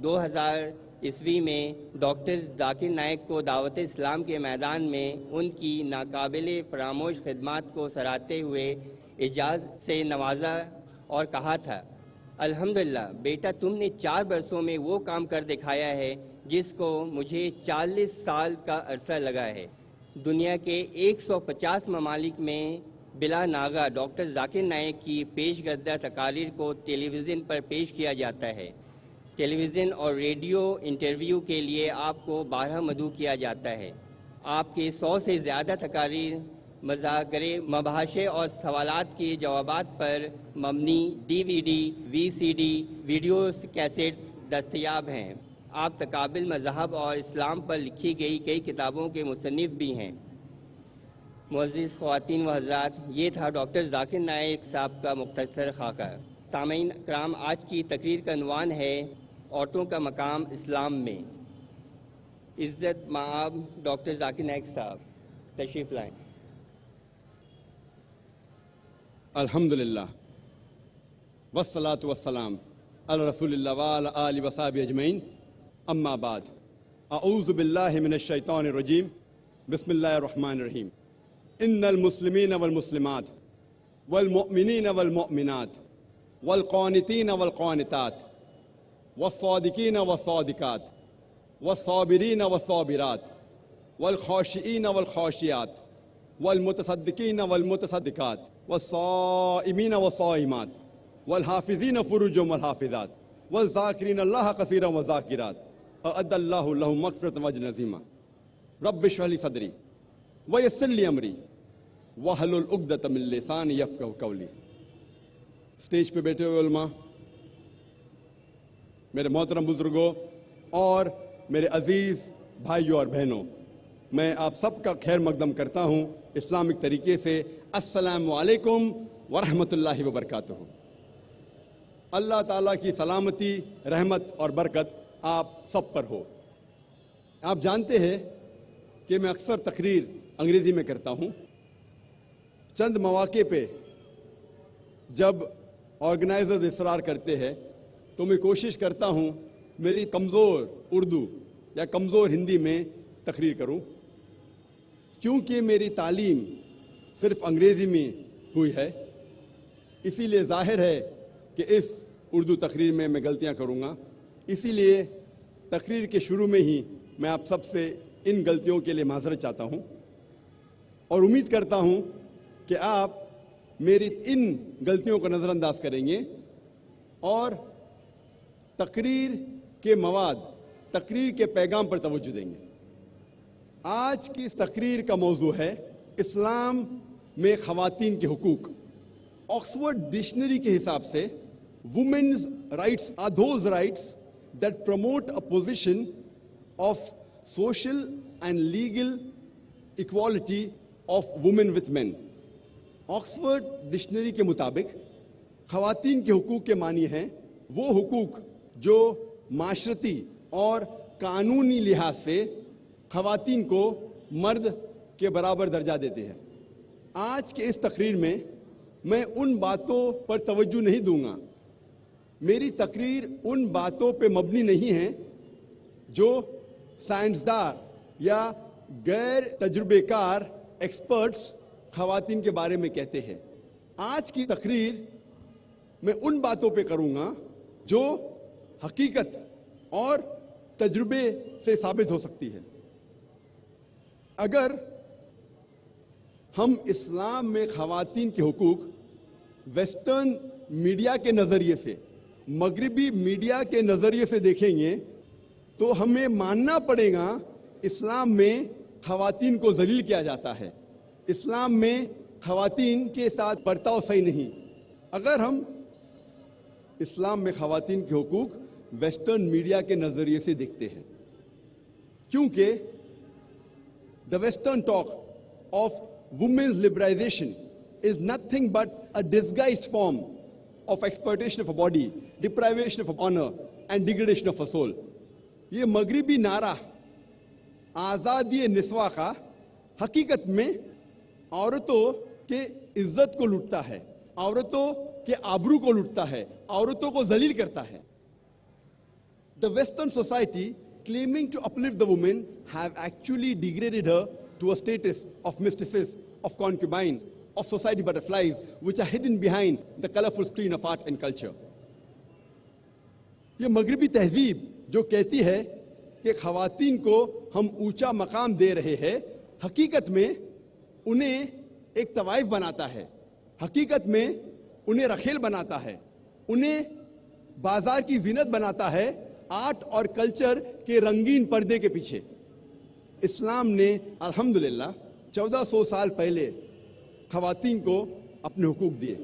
2000 میں ڈاکٹر ذاکر نائک کو دعوت اسلام کے میدان میں ان کی ناقابل فراموش خدمات کو سراہتے ہوئے اعزاز سے نوازا اور کہا تھا، الحمدللہ بیٹا، تم نے 4 برسوں میں وہ کام کر دکھایا ہے جس کو مجھے 40 سال کا عرصہ لگا ہے۔ دنیا کے 150 ممالک میں بلا ناغہ ڈاکٹر ذاکر نائک کی پیش کردہ تقاریر کو ٹیلی ویژن پر پیش کیا جاتا ہے۔ ٹیلی ویژن اور ریڈیو انٹرویو کے لیے آپ کو 12 مدعو کیا جاتا ہے۔ آپ کے 100 سے زیادہ تقاریر، مذاکرے، مباحثے اور سوالات کے جوابات پر مبنی DVD، VCD، ویڈیوز کیسٹس دستیاب ہیں۔ آپ تقابل مذہب اور اسلام پر لکھی گئی کئی کتابوں کے مصنف بھی ہیں۔ معزز خواتین و حضرات، یہ تھا ڈاکٹر ذاکر نائک صاحب کا مختصر خاکہ۔ سامعین اکرام، آج کی تقریر کا عنوان ہے عورتوں کا مقام اسلام میں۔ عزت مآب ڈاکٹر ذاکر نائک صاحب تشریف لائیں۔ الحمدللہ والصلاة والسلام علی رسول اللہ وعلی آلہ وصحبہ اجمعین، اما بعد، اعوذ باللہ من الشیطان الرجیم، بسم اللہ الرحمن الرحیم۔ ان المسلمین والمسلمات والمؤمنین والمؤمنات والقانتین والقانتات والصادقین والصادقات والصابرین والصابرات والخاشعین والخاشعات والمتصدقین والمتصدقات والصائمین والصائمات والحافظین فروجهم والحافظات والذاکرین اللہ کثیرا والذاکرات اعد اللہ لهم مغفرۃ واجرا عظیما۔ رب اشرح لی صدری ویسر لی امری واحلل عقدۃ من لسانی یفقہوا قولی۔ اسٹیج پہ بیٹھے ہوئے علماء، میرے محترم بزرگوں اور میرے عزیز بھائیوں اور بہنوں، میں آپ سب کا خیر مقدم کرتا ہوں اسلامک طریقے سے۔ السلام علیکم ورحمۃ اللہ وبرکاتہ۔ اللہ تعالیٰ کی سلامتی، رحمت اور برکت آپ سب پر ہو۔ آپ جانتے ہیں کہ میں اکثر تقریر انگریزی میں کرتا ہوں۔ چند مواقع پہ جب آرگنائزرز اصرار کرتے ہیں تو میں کوشش کرتا ہوں میری کمزور اردو یا کمزور ہندی میں تقریر کروں، کیونکہ میری تعلیم صرف انگریزی میں ہوئی ہے، اسی لیے ظاہر ہے کہ اس اردو تقریر میں غلطیاں کروں گا۔ اسی لیے تقریر کے شروع میں ہی میں آپ سب سے ان غلطیوں کے لیے معذرت چاہتا ہوں، اور امید کرتا ہوں کہ آپ میری ان غلطیوں کو نظر انداز کریں گے اور تقریر کے مواد، تقریر کے پیغام پر توجہ دیں گے۔ آج کی اس تقریر کا موضوع ہے اسلام میں خواتین کے حقوق۔ آکسفورڈ ڈکشنری کے حساب سے women's rights are those rights that promote a position of social and legal equality of women with men. Oxford dictionary کے مطابق خواتین کے حقوق کے معنی ہیں وہ حقوق جو معاشرتی اور قانونی لحاظ سے خواتین کو مرد کے برابر درجہ دیتے ہیں۔ آج کے اس تقریر میں میں ان باتوں پر توجہ نہیں دوں گا۔ میری تقریر ان باتوں پہ مبنی نہیں ہے جو سائنسداں یا غیر تجربے کار ایکسپرٹس خواتین کے بارے میں کہتے ہیں۔ آج کی تقریر میں ان باتوں پہ کروں گا جو حقیقت اور تجربے سے ثابت ہو سکتی ہے۔ اگر ہم اسلام میں خواتین کے حقوق ویسٹرن میڈیا کے نظریے سے، مغربی میڈیا کے نظریے سے دیکھیں گے تو ہمیں ماننا پڑے گا اسلام میں خواتین کو ذلیل کیا جاتا ہے، اسلام میں خواتین کے ساتھ برتاؤ صحیح نہیں۔ اگر ہم اسلام میں خواتین کے حقوق ویسٹرن میڈیا کے نظریے سے دیکھتے ہیں، کیونکہ the western talk of women's liberalization is nothing but a disguised form of exploitation of a body, deprivation of honor and degradation of a soul۔ یہ مغربی نعرہ آزادی نسواں کا حقیقت میں عورتوں کے عزت کو لوٹتا ہے، عورتوں کے آبرو کو لوٹتا ہے، عورتوں کو ذلیل کرتا ہے۔ The Western society, claiming to uplift the woman, have actually degraded her to a status of mistresses, of concubines, of society butterflies, which are hidden behind the colorful screen of art and culture. یہ مغربی تہذیب جو کہتی ہے کہ خواتین کو ہم اونچا مقام دے رہے ہیں، حقیقت میں انہیں ایک طوائف بناتا ہے، حقیقت میں انہیں رخیل بناتا ہے، انہیں بازار کی زینت بناتا ہے آرٹ اور کلچر کے رنگین پردے کے پیچھے۔ اسلام نے الحمدللہ 1400 سال پہلے خواتین کو اپنے حقوق دیے۔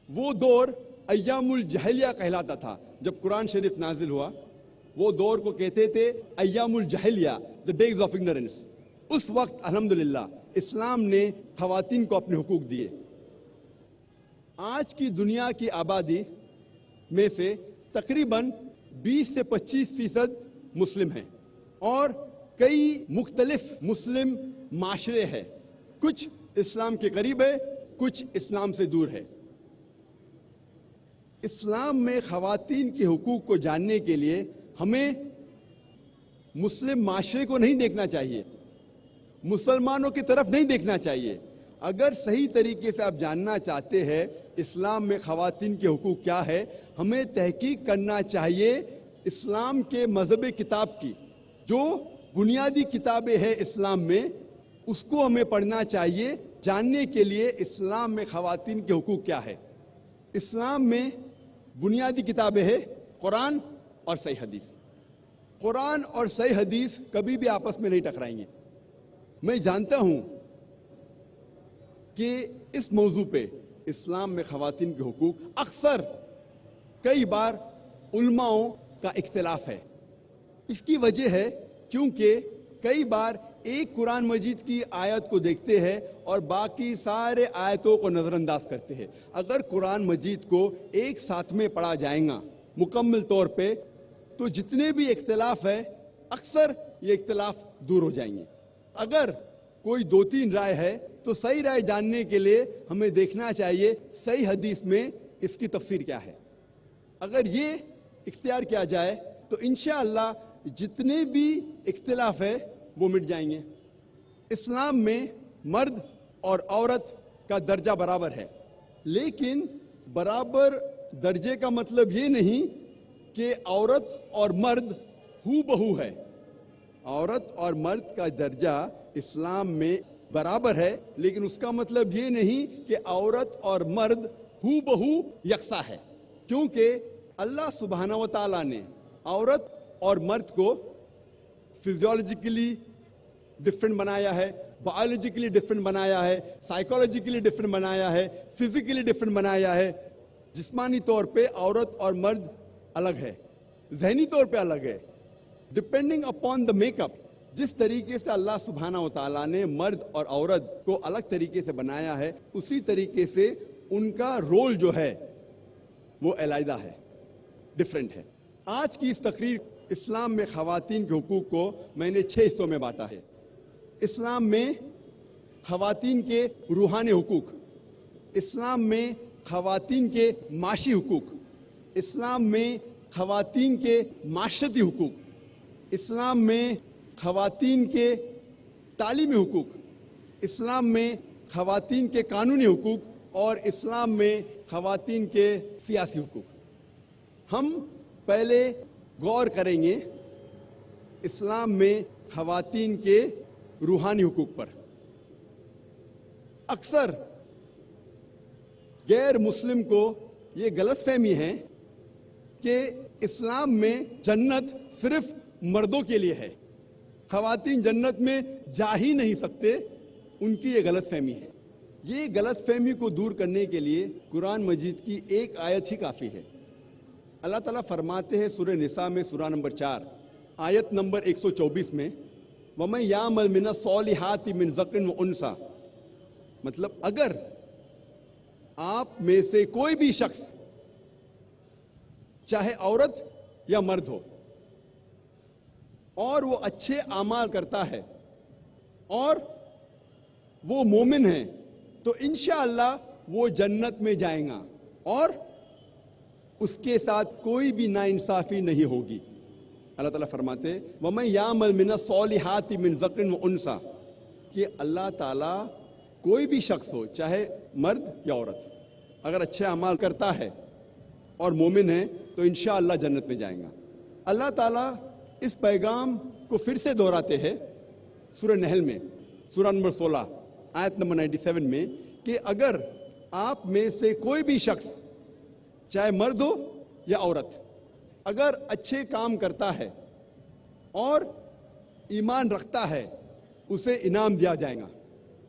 وہ دور ایام الجاہلیہ کہلاتا تھا۔ جب قرآن شریف نازل ہوا وہ دور کو کہتے تھے ایام الجاہلیہ، the days of ignorance۔ اس وقت الحمدللہ اسلام نے خواتین کو اپنے حقوق دیے۔ آج کی دنیا کی آبادی میں سے تقریباً 20 سے 25% مسلم ہیں اور کئی مختلف مسلم معاشرے ہیں، کچھ اسلام کے قریب ہے، کچھ اسلام سے دور ہے۔ اسلام میں خواتین کے حقوق کو جاننے کے لیے ہمیں مسلم معاشرے کو نہیں دیکھنا چاہیے، مسلمانوں کی طرف نہیں دیکھنا چاہیے۔ اگر صحیح طریقے سے آپ جاننا چاہتے ہیں اسلام میں خواتین کے حقوق کیا ہے، ہمیں تحقیق کرنا چاہیے اسلام کے مذہب کتاب کی، جو بنیادی کتابیں ہیں اسلام میں، اس کو ہمیں پڑھنا چاہیے جاننے کے لیے اسلام میں خواتین کے حقوق کیا ہے۔ اسلام میں بنیادی کتابیں ہیں قرآن اور صحیح حدیث۔ قرآن اور صحیح حدیث کبھی بھی آپس میں نہیں ٹکرائیں گے۔ میں جانتا ہوں کہ اس موضوع پہ اسلام میں خواتین کے حقوق اکثر کئی بار علماؤں کا اختلاف ہے۔ اس کی وجہ ہے کیونکہ کئی بار ایک قرآن مجید کی آیت کو دیکھتے ہیں اور باقی سارے آیتوں کو نظر انداز کرتے ہیں۔ اگر قرآن مجید کو ایک ساتھ میں پڑھا جائے گا مکمل طور پہ تو جتنے بھی اختلاف ہے اکثر یہ اختلاف دور ہو جائیں گے۔ اگر کوئی 2-3 رائے ہے تو صحیح رائے جاننے کے لیے ہمیں دیکھنا چاہیے صحیح حدیث میں اس کی تفسیر کیا ہے۔ اگر یہ اختیار کیا جائے تو انشاءاللہ جتنے بھی اختلاف ہے وہ مٹ جائیں گے۔ اسلام میں مرد اور عورت کا درجہ برابر ہے، لیکن برابر درجے کا مطلب یہ نہیں کہ عورت اور مرد ہو بہو ہے۔ عورت اور مرد کا درجہ اسلام میں برابر ہے، لیکن اس کا مطلب یہ نہیں کہ عورت اور مرد ہو بہو یکساں ہے، کیونکہ اللہ سبحانہ و تعالیٰ نے عورت اور مرد کو فزیولوجیکلی ڈفرینٹ بنایا ہے، بایولوجیکلی ڈفرینٹ بنایا ہے، سائیکولوجیکلی ڈفرینٹ بنایا ہے، فزیکلی ڈفرینٹ بنایا ہے۔ جسمانی طور پہ عورت اور مرد الگ ہے، ذہنی طور پہ الگ ہے، depending upon the make up. جس طریقے سے اللہ سبحانہ و تعالیٰ نے مرد اور عورت کو الگ طریقے سے بنایا ہے، اسی طریقے سے ان کا رول جو ہے وہ علیحدہ ہے، ڈفرینٹ ہے۔ آج کی اس تقریر اسلام میں خواتین کے حقوق کو میں نے 6 حصوں میں بانٹا ہے۔ اسلام میں خواتین کے روحانی حقوق، اسلام میں خواتین کے معاشی حقوق، اسلام میں خواتین کے معاشرتی حقوق، اسلام میں خواتین کے تعلیمی حقوق، اسلام میں خواتین کے قانونی حقوق اور اسلام میں خواتین کے سیاسی حقوق۔ ہم پہلے غور کریں گے اسلام میں خواتین کے روحانی حقوق پر۔ اکثر غیر مسلم کو یہ غلط فہمی ہے کہ اسلام میں جنت صرف مردوں کے لیے ہے، خواتین جنت میں جا ہی نہیں سکتے، ان کی یہ غلط فہمی ہے۔ یہ غلط فہمی کو دور کرنے کے لیے قرآن مجید کی ایک آیت ہی کافی ہے۔ اللہ تعالیٰ فرماتے ہیں سورہ نساء میں سورہ نمبر 4 آیت نمبر 124 میں وَمَن يَعْمَلْ مِنَ الصَّالِحَاتِ مِنْ ذَكْرٍ وَأُنثىٰ، مطلب اگر آپ میں سے کوئی بھی شخص چاہے عورت یا مرد ہو اور وہ اچھے اعمال کرتا ہے اور وہ مومن ہے تو انشاءاللہ وہ جنت میں جائیں گا اور اس کے ساتھ کوئی بھی ناانصافی نہیں ہوگی۔ اللہ تعالیٰ فرماتے وَمَن يَعْمَلْ مِنَ الصَّالِحَاتِ مِن ذَكْرٍ وَأُنثىٰ، کہ اللہ تعالیٰ کوئی بھی شخص ہو، چاہے مرد یا عورت، اگر اچھے اعمال کرتا ہے اور مومن ہے تو انشاءاللہ جنت میں جائیں گا۔ اللہ تعالیٰ اس پیغام کو پھر سے دہراتے ہیں سورہ نحل میں، سورہ نمبر 16 آیت نمبر 97 میں، کہ اگر آپ میں سے کوئی بھی شخص چاہے مرد ہو یا عورت اگر اچھے کام کرتا ہے اور ایمان رکھتا ہے اسے انعام دیا جائے گا۔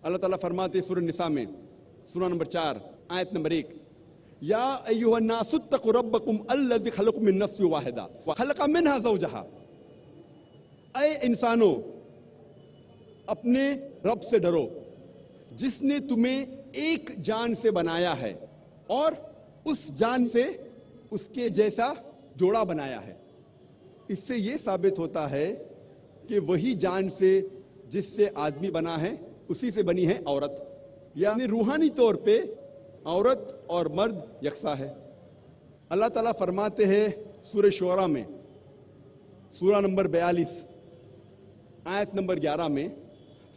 اللہ تعالیٰ فرماتے سورہ نساء میں سورہ نمبر 4 آیت نمبر 1، یا ایھا الناس اتقوا ربکم الذی خلقکم من نفس واحدہ وخلق منہا زوجہا، اے انسانوں اپنے رب سے ڈرو جس نے تمہیں ایک جان سے بنایا ہے اور اس جان سے اس کے جیسا جوڑا بنایا ہے۔ اس سے یہ ثابت ہوتا ہے کہ وہی جان سے جس سے آدمی بنا ہے اسی سے بنی ہے عورت، یعنی روحانی طور پہ عورت اور مرد یکساں ہے۔ اللہ تعالیٰ فرماتے ہیں سورہ شعراء میں سورہ نمبر 42 آیت نمبر 11 میں،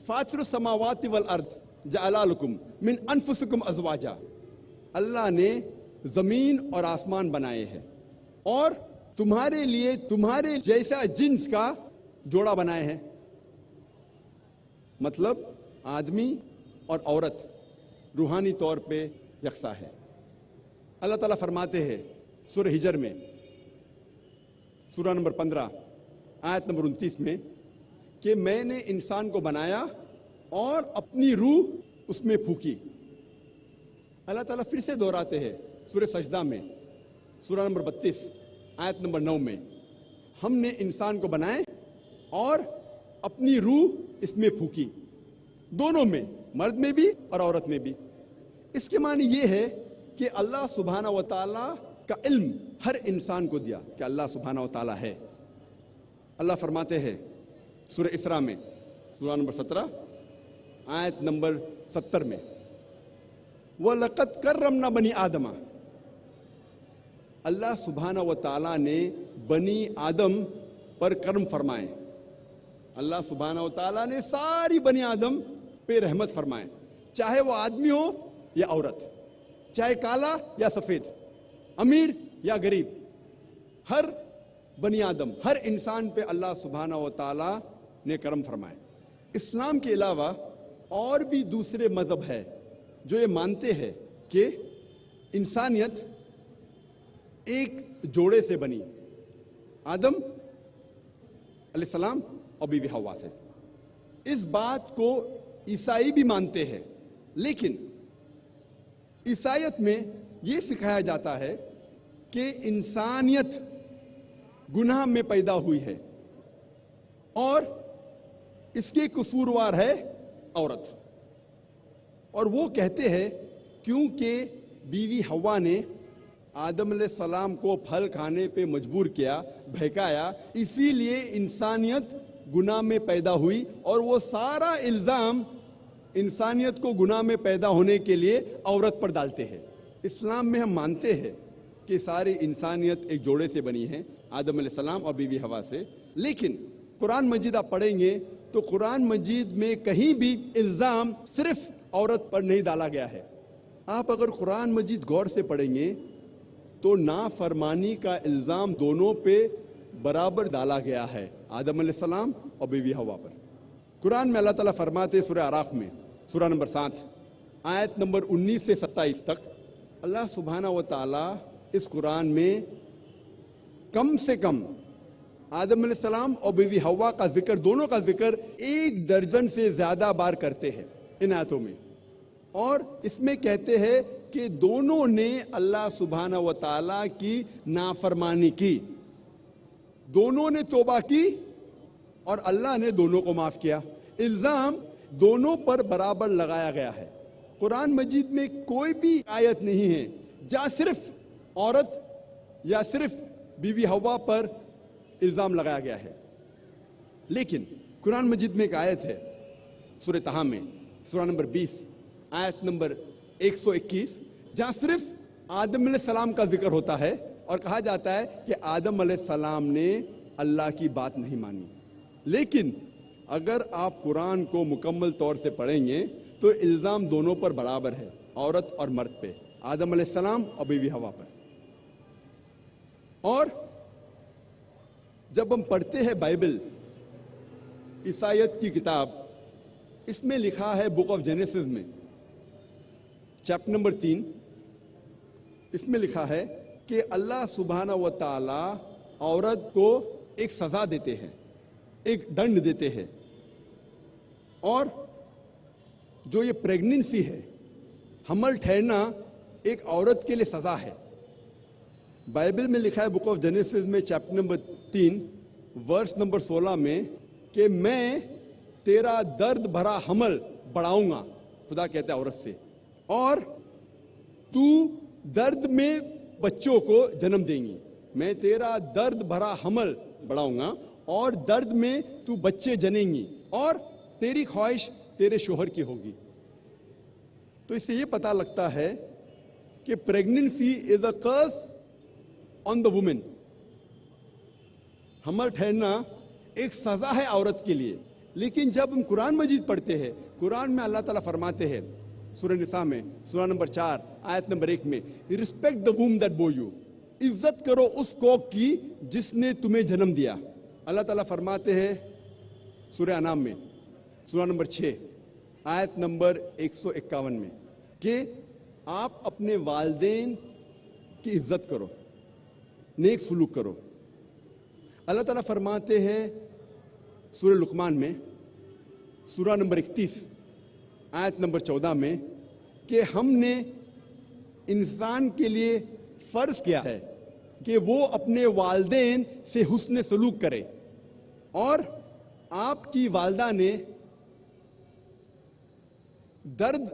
فاطر السماوات والارض جعل لکم من انفسکم ازواجا، اللہ نے زمین اور آسمان بنائے ہیں اور تمہارے لیے تمہارے جیسا جنس کا جوڑا بنائے ہیں۔ مطلب آدمی اور عورت روحانی طور پہ یکساں ہے۔ اللہ تعالیٰ فرماتے ہیں سورہ ہجر میں سورہ نمبر 15 آیت نمبر 29 میں کہ میں نے انسان کو بنایا اور اپنی روح اس میں پھونکی۔ اللہ تعالیٰ پھر سے دہراتے ہیں سورہ سجدہ میں سورہ نمبر 32 آیت نمبر 9 میں، ہم نے انسان کو بنائے اور اپنی روح اس میں پھونکی، دونوں میں، مرد میں بھی اور عورت میں بھی۔ اس کے معنی یہ ہے کہ اللہ سبحانہ و تعالیٰ کا علم ہر انسان کو دیا کہ اللہ سبحانہ و تعالیٰ ہے۔ اللہ فرماتے ہیں سورہ اسراء میں سورہ نمبر 17 آیت نمبر 70 میں، وَلَقَدْ كَرَّمْنَا بَنِي آدَمَ، اللہ سبحانہ و تعالیٰ نے بنی آدم پر کرم فرمائے۔ اللہ سبحانہ و تعالیٰ نے ساری بنی آدم پہ رحمت فرمائے، چاہے وہ آدمی ہو یا عورت، چاہے کالا یا سفید، امیر یا غریب، ہر بنی آدم، ہر انسان پہ اللہ سبحانہ و تعالیٰ نے کرم فرمائے۔ اسلام کے علاوہ اور بھی دوسرے مذہب ہے جو یہ مانتے ہیں کہ انسانیت ایک جوڑے سے بنی، آدم علیہ السلام اور بیوی حوا سے۔ اس بات کو عیسائی بھی مانتے ہیں، لیکن عیسائیت میں یہ سکھایا جاتا ہے کہ انسانیت گناہ میں پیدا ہوئی ہے اور اس کے قصوروار ہے عورت، اور وہ کہتے ہیں کیونکہ بیوی حوا نے آدم علیہ السلام کو پھل کھانے پہ مجبور کیا، بہکایا، اسی لیے انسانیت گناہ میں پیدا ہوئی، اور وہ سارا الزام انسانیت کو گناہ میں پیدا ہونے کے لیے عورت پر ڈالتے ہیں۔ اسلام میں ہم مانتے ہیں کہ ساری انسانیت ایک جوڑے سے بنی ہے، آدم علیہ السلام اور بیوی حوا سے، لیکن قرآن مجید آپ پڑھیں گے تو قرآن مجید میں کہیں بھی الزام صرف عورت پر نہیں ڈالا گیا ہے۔ آپ اگر قرآن مجید غور سے پڑھیں گے تو نافرمانی کا الزام دونوں پہ برابر ڈالا گیا ہے، آدم علیہ السلام اور بیوی حوا پر۔ قرآن میں اللہ تعالیٰ فرماتے سورہ اعراف میں سورہ نمبر 7 آیت نمبر 19 سے 27 تک، اللہ سبحانہ و تعالیٰ اس قرآن میں کم سے کم آدم علیہ السلام اور بیوی حوا کا ذکر، دونوں کا ذکر 1 درجن سے زیادہ بار کرتے ہیں ان آیتوں میں، اور اس میں کہتے ہیں کہ دونوں نے اللہ سبحانہ و تعالیٰ کی نافرمانی کی، دونوں نے توبہ کی اور اللہ نے دونوں کو معاف کیا۔ الزام دونوں پر برابر لگایا گیا ہے۔ قرآن مجید میں کوئی بھی آیت نہیں ہے جہاں صرف عورت یا صرف بیوی حوا پر الزام لگایا گیا ہے، لیکن قرآن مجید میں ایک آیت ہے سورہ طٰہٰ میں سورہ نمبر 20 آیت نمبر 121 جہاں صرف آدم علیہ السلام کا ذکر ہوتا ہے اور کہا جاتا ہے کہ آدم علیہ السلام نے اللہ کی بات نہیں مانی. لیکن اگر آپ قرآن کو مکمل طور سے پڑھیں گے تو الزام دونوں پر برابر ہے, عورت اور مرد پہ, آدم علیہ السلام اور بیوی حوا پر. اور جب ہم پڑھتے ہیں بائبل, عیسائیت کی کتاب, اس میں لکھا ہے بک آف جینیسس میں چیپٹر نمبر 3, اس میں لکھا ہے کہ اللہ سبحانہ و تعالی عورت کو ایک سزا دیتے ہیں, ایک دنڈ دیتے ہیں, اور جو یہ پریگننسی ہے, حمل ٹھہرنا, ایک عورت کے لیے سزا ہے. بائبل میں لکھا ہے بک آف جینیسس میں چیپٹر نمبر 3 ورس نمبر 16 میں کہ میں تیرا درد بھرا حمل بڑھاؤں گا, خدا کہتا ہے عورت سے, اور تو درد میں بچوں کو جنم دیں گی. میں تیرا درد بھرا حمل بڑھاؤں گا اور درد میں تو بچے جنیں گی, اور تیری خواہش تیرے شوہر کی ہوگی. تو اس سے یہ پتہ لگتا ہے کہ pregnancy is a Chris on the woman. حمل ٹھہرنا ایک سزا ہے عورت کے لیے. لیکن جب ہم قرآن مجید پڑھتے ہیں, قرآن میں اللہ تعالیٰ فرماتے ہیں سورہ نساء میں سورہ نمبر 4 آیت نمبر 1 میں, respect the womb that bore you, عزت کرو اس کوکھ کی جس نے تمہیں جنم دیا. اللہ تعالیٰ فرماتے ہیں سورہ انعام میں سورہ نمبر 6 آیت نمبر 151 میں کہ آپ اپنے والدین کی عزت کرو, نیک سلوک کرو. اللہ تعالیٰ فرماتے ہیں سورہ لقمان میں سورہ نمبر 31 آیت نمبر 14 میں کہ ہم نے انسان کے لیے فرض کیا ہے کہ وہ اپنے والدین سے حسن سلوک کرے, اور آپ کی والدہ نے درد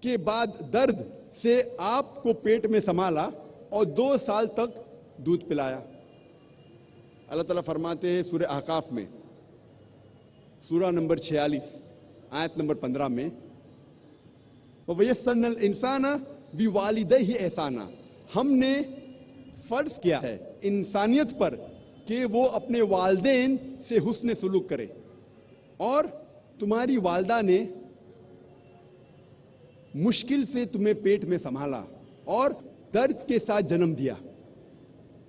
کے بعد درد سے آپ کو پیٹ میں سنبھالا اور 2 سال تک دودھ پلایا. اللہ تعالیٰ فرماتے ہیں سورہ احقاف میں سورہ نمبر 46 آیت نمبر 15 میں وَيَسَّرْنَا الْإِنسَانَ بِوَالِدَيْهِ احسانا, ہم نے فرض کیا ہے انسانیت پر کہ وہ اپنے والدین سے حسن سلوک کرے. اور تمہاری والدہ نے مشکل سے تمہیں پیٹ میں سنبھالا اور درد کے ساتھ جنم دیا.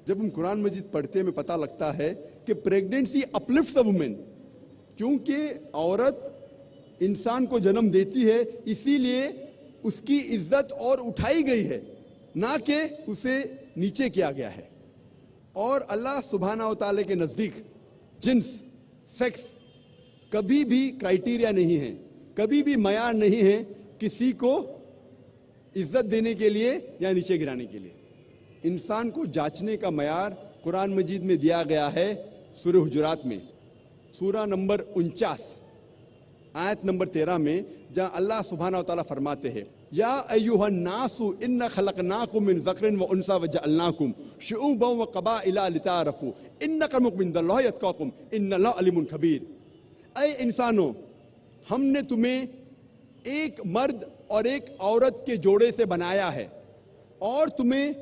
جب ہم قرآن مجید پڑھتے ہیں, ہمیں پتہ لگتا ہے کہ پریگننسی اپلفٹس اے وومن, کیونکہ عورت انسان کو جنم دیتی ہے اسی لیے اس کی عزت اور اٹھائی گئی ہے, نہ کہ اسے نیچے کیا گیا ہے. اور اللہ سبحانہ و تعالی کے نزدیک جنس, سیکس کبھی بھی کرائیٹیریا نہیں ہے, کبھی بھی معیار نہیں ہے کسی کو عزت دینے کے لیے یا نیچے گرانے کے لیے. انسان کو جانچنے کا معیار قرآن مجید میں دیا گیا ہے سورہ حجرات میں سورہ نمبر 49 آیت نمبر 13 میں, جہاں اللہ سبحانہ و تعالیٰ فرماتے ہیں یا ایھا الناس انا خلقناکم من ذکر و انثی وجعلناکم شعوبا وقبائل لتعارفوا ان اکرمکم عند اللہ اتقاکم ان اللہ علیم خبیر. اے انسانوں, ہم نے تمہیں ایک مرد اور ایک عورت کے جوڑے سے بنایا ہے اور تمہیں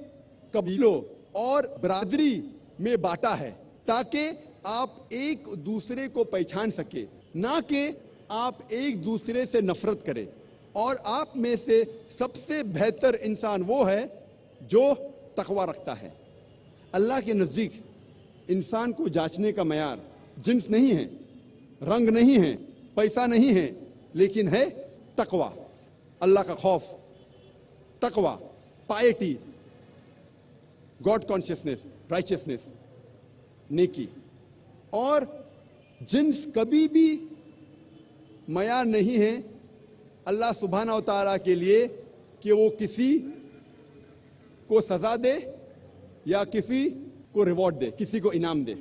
قبیلوں اور برادری میں بانٹا ہے تاکہ آپ ایک دوسرے کو پہچان سکے, نہ کہ آپ ایک دوسرے سے نفرت کریں. اور آپ میں سے سب سے بہتر انسان وہ ہے جو تقوی رکھتا ہے. اللہ کے نزدیک انسان کو جانچنے کا معیار جنس نہیں ہے, رنگ نہیں ہے, پیسہ نہیں ہے, لیکن ہے تقوی, اللہ کا خوف, تقوی, پائٹی, گاڈ کانشیسنس, رائچسنس, نیکی. اور جنس کبھی بھی معیار نہیں ہے اللہ سبحانہ و تعالیٰ کے لیے کہ وہ کسی کو سزا دے یا کسی کو ریوارڈ دے, کسی کو انعام دے.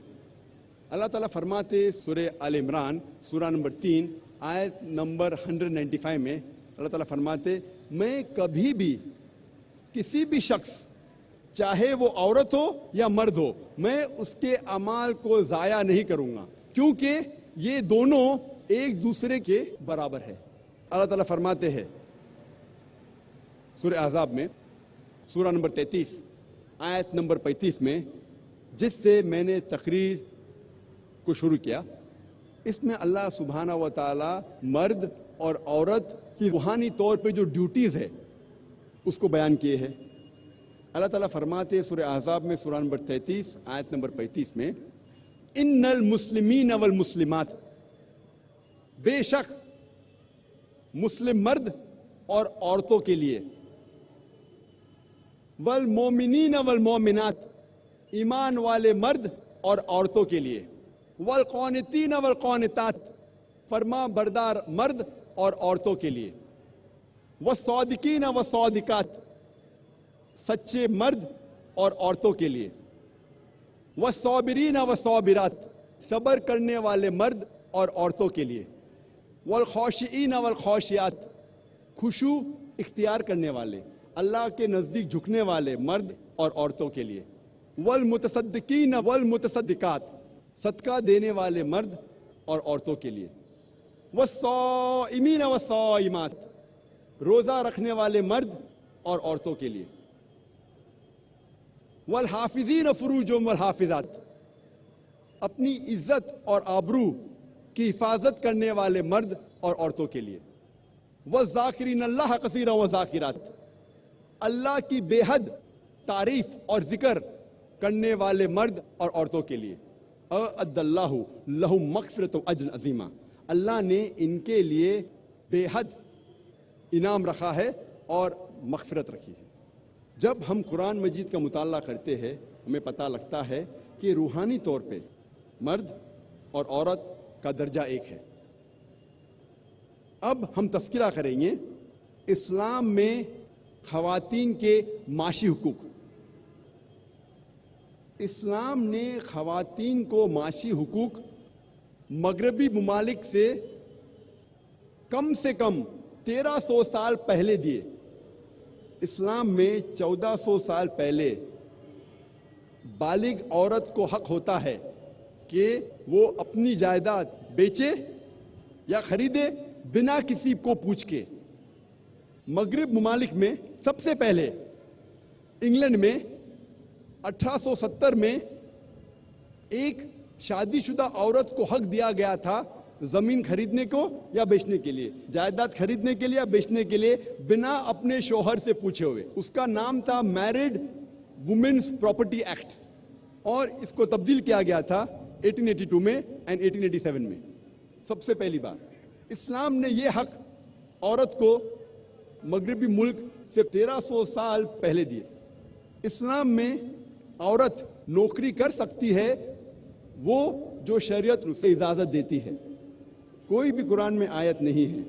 اللہ تعالیٰ فرماتے سورہ آل عمران سورہ نمبر 3 آیت نمبر 195 میں اللہ تعالیٰ فرماتے میں کبھی بھی کسی بھی شخص چاہے وہ عورت ہو یا مرد ہو میں اس کے اعمال کو ضائع نہیں کروں گا کیونکہ یہ دونوں ایک دوسرے کے برابر ہے. اللہ تعالیٰ فرماتے ہیں سورہ احزاب میں سورہ نمبر 33 آیت نمبر 35 میں جس سے میں نے تقریر کو شروع کیا، اس میں اللہ سبحانہ و تعالی مرد اور عورت کی روحانی طور پہ جو ڈیوٹیز ہے اس کو بیان کیے ہیں۔ اللہ تعالیٰ فرماتے ہیں سورہ احزاب میں سورہ نمبر 33 آیت نمبر 35 میں، ان المسلمین والمسلمات، بے شک مسلم مرد اور عورتوں کے لیے، والمومنین والمومنات، ایمان والے مرد اور عورتوں کے لیے، والقانتین والقانتات، فرما بردار مرد اور عورتوں کے لیے، والصادقین والصادقات، سچے مرد اور عورتوں کے لیے، والصابرین والصابرات، صبر کرنے والے مرد اور عورتوں کے لیے، والخاشعین والخاشعات، خشوع اختیار کرنے والے، اللہ کے نزدیک جھکنے والے مرد اور عورتوں کے لیے، والمتصدقین والمتصدقات، صدقہ دینے والے مرد اور عورتوں کے لیے، والصائمین والصائمات، روزہ رکھنے والے مرد اور عورتوں کے لیے، والحافظین فروجهم والحافظات، اپنی عزت اور آبرو کی حفاظت کرنے والے مرد اور عورتوں کے لیے، والذاکرین اللہ کثیرا والذاکرات، اللہ کی بے حد تعریف اور ذکر کرنے والے مرد اور عورتوں کے لیے، اعد اللہ لہم مغفرۃ واجر عظیما، اللہ نے ان کے لیے بے حد انعام رکھا ہے اور مغفرت رکھی ہے۔ جب ہم قرآن مجید کا مطالعہ کرتے ہیں ہمیں پتہ لگتا ہے کہ روحانی طور پہ مرد اور عورت کا درجہ ایک ہے۔ اب ہم تذکرہ کریں گے اسلام میں خواتین کے معاشی حقوق۔ اسلام نے خواتین کو معاشی حقوق مغربی ممالک سے کم 1300 سال پہلے دیے۔ اسلام میں 1400 سال پہلے بالغ عورت کو حق ہوتا ہے کہ وہ اپنی جائیداد بیچے یا خریدے بنا کسی کو پوچھ کے۔ مغرب ممالک میں سب سے پہلے انگلینڈ میں 1870 میں ایک شادی شدہ عورت کو حق دیا گیا تھا زمین خریدنے کو یا بیچنے کے لیے، جائیداد خریدنے کے لیے یا بیچنے کے لیے بنا اپنے شوہر سے پوچھے ہوئے۔ اس کا نام تھا میرڈ وومنز پراپرٹی ایکٹ، اور اس کو تبدیل کیا گیا تھا 1882 میں اینڈ 1887 میں۔ سب سے پہلی بار اسلام نے یہ حق عورت کو مغربی ملک سے 1300 سال پہلے دیے۔ اسلام میں عورت نوکری کر سکتی ہے وہ جو شریعت اسے اجازت دیتی ہے۔ کوئی بھی قرآن میں آیت نہیں ہے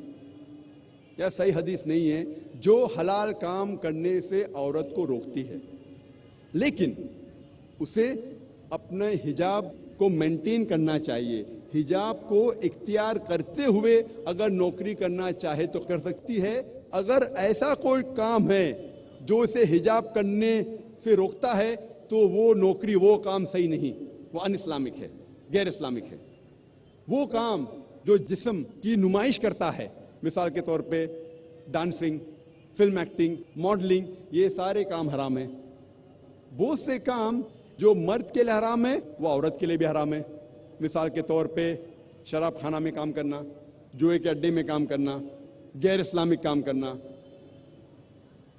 یا صحیح حدیث نہیں ہے جو حلال کام کرنے سے عورت کو روکتی ہے، لیکن اسے اپنے حجاب کو مینٹین کرنا چاہیے۔ حجاب کو اختیار کرتے ہوئے اگر نوکری کرنا چاہے تو کر سکتی ہے۔ اگر ایسا کوئی کام ہے جو اسے حجاب کرنے سے روکتا ہے تو وہ نوکری، وہ کام صحیح نہیں، وہ ان اسلامک ہے، غیر اسلامک ہے۔ وہ کام جو جسم کی نمائش کرتا ہے، مثال کے طور پہ ڈانسنگ، فلم ایکٹنگ، ماڈلنگ، یہ سارے کام حرام ہیں۔ بہت سے کام جو مرد کے لیے حرام ہے وہ عورت کے لیے بھی حرام ہے۔ مثال کے طور پہ شراب خانہ میں کام کرنا، جوئے کے اڈے میں کام کرنا، غیر اسلامک کام کرنا،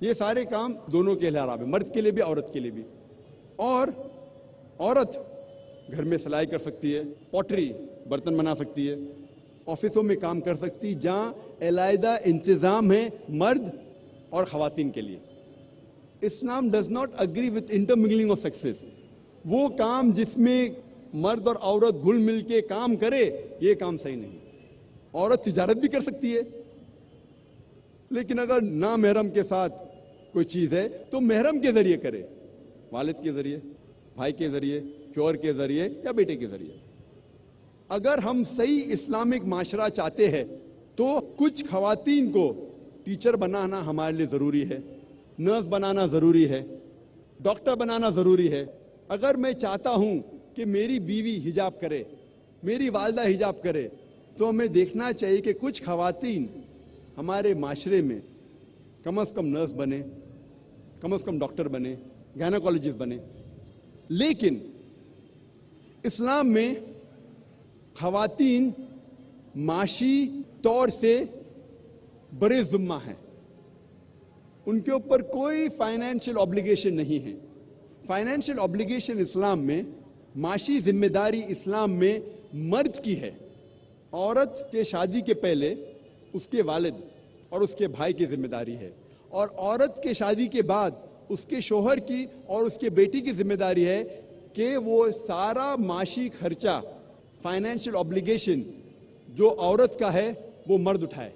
یہ سارے کام دونوں کے لیے حرام ہے، مرد کے لیے بھی عورت کے لیے بھی۔ اور عورت گھر میں سلائی کر سکتی ہے، پوٹری برتن بنا سکتی ہے، آفسوں میں کام کر سکتی جہاں علیحدہ انتظام ہے مرد اور خواتین کے لیے۔ Islam does not agree with intermingling of sexes. وہ کام جس میں مرد اور عورت گھل مل کے کام کرے یہ کام صحیح نہیں۔ عورت تجارت بھی کر سکتی ہے، لیکن اگر نامحرم کے ساتھ کوئی چیز ہے تو محرم کے ذریعے کرے، والد کے ذریعے، بھائی کے ذریعے، شوہر کے ذریعے یا بیٹے کے ذریعے۔ اگر ہم صحیح اسلامک معاشرہ چاہتے ہیں تو کچھ خواتین کو ٹیچر بنانا ہمارے لیے ضروری ہے، نرس بنانا ضروری ہے، ڈاکٹر بنانا ضروری ہے۔ اگر میں چاہتا ہوں کہ میری بیوی حجاب کرے، میری والدہ حجاب کرے، تو ہمیں دیکھنا چاہیے کہ کچھ خواتین ہمارے معاشرے میں کم از کم نرس بنے، کم از کم ڈاکٹر بنے، گائنیکولوجسٹ بنے. لیکن اسلام میں خواتین معاشی طور سے بڑے ذمہ ہیں. ان کے اوپر کوئی فائنینشیل obligation نہیں ہے. فائنینشیل obligation اسلام میں، معاشی ذمہ داری اسلام میں مرد کی ہے. عورت کے شادی کے پہلے اس کے والد اور اس کے بھائی کی ذمہ داری ہے، اور عورت کے شادی کے بعد اس کے شوہر کی اور اس کے بیٹی کی ذمہ داری ہے کہ وہ سارا معاشی خرچہ، فائنینشیل obligation جو عورت کا ہے وہ مرد اٹھائے.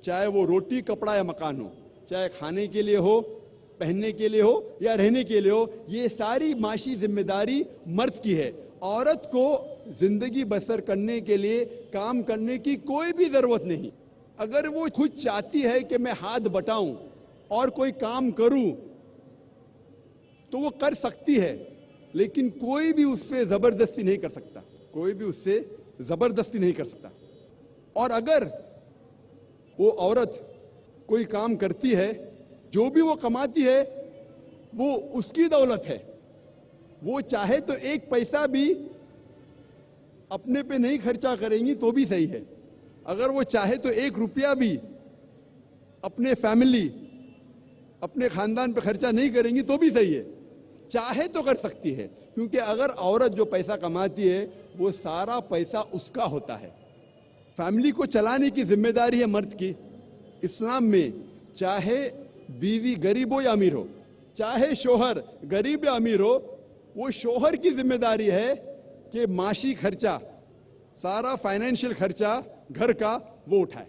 چاہے وہ روٹی کپڑا یا مکان ہو، چاہے کھانے کے لیے ہو، پہننے کے لیے ہو یا رہنے کے لیے ہو، یہ ساری معاشی ذمہ داری مرد کی ہے. عورت کو زندگی بسر کرنے کے لیے کام کرنے کی کوئی بھی ضرورت نہیں. اگر وہ خود چاہتی ہے کہ میں ہاتھ بٹاؤں اور کوئی کام کروں تو وہ کر سکتی ہے، لیکن کوئی بھی اس سے زبردستی نہیں کر سکتا. کوئی بھی اس سے زبردستی نہیں کر سکتا. اور اگر وہ عورت کوئی کام کرتی ہے، جو بھی وہ کماتی ہے وہ اس کی دولت ہے. وہ چاہے تو ایک پیسہ بھی اپنے پہ نہیں خرچہ کریں گی تو بھی صحیح ہے. اگر وہ چاہے تو ایک روپیہ بھی اپنے فیملی، اپنے خاندان پہ خرچہ نہیں کریں گی تو بھی صحیح ہے. چاہے تو کر سکتی ہے، کیونکہ اگر عورت جو پیسہ کماتی ہے وہ سارا پیسہ اس کا ہوتا ہے. فیملی کو چلانے کی ذمہ داری ہے مرد کی. اسلام میں چاہے بیوی غریب ہو یا امیر ہو، چاہے شوہر غریب یا امیر ہو، وہ شوہر کی ذمہ داری ہے کہ معاشی خرچہ، سارا فائنینشیل خرچہ گھر کا وہ اٹھائے.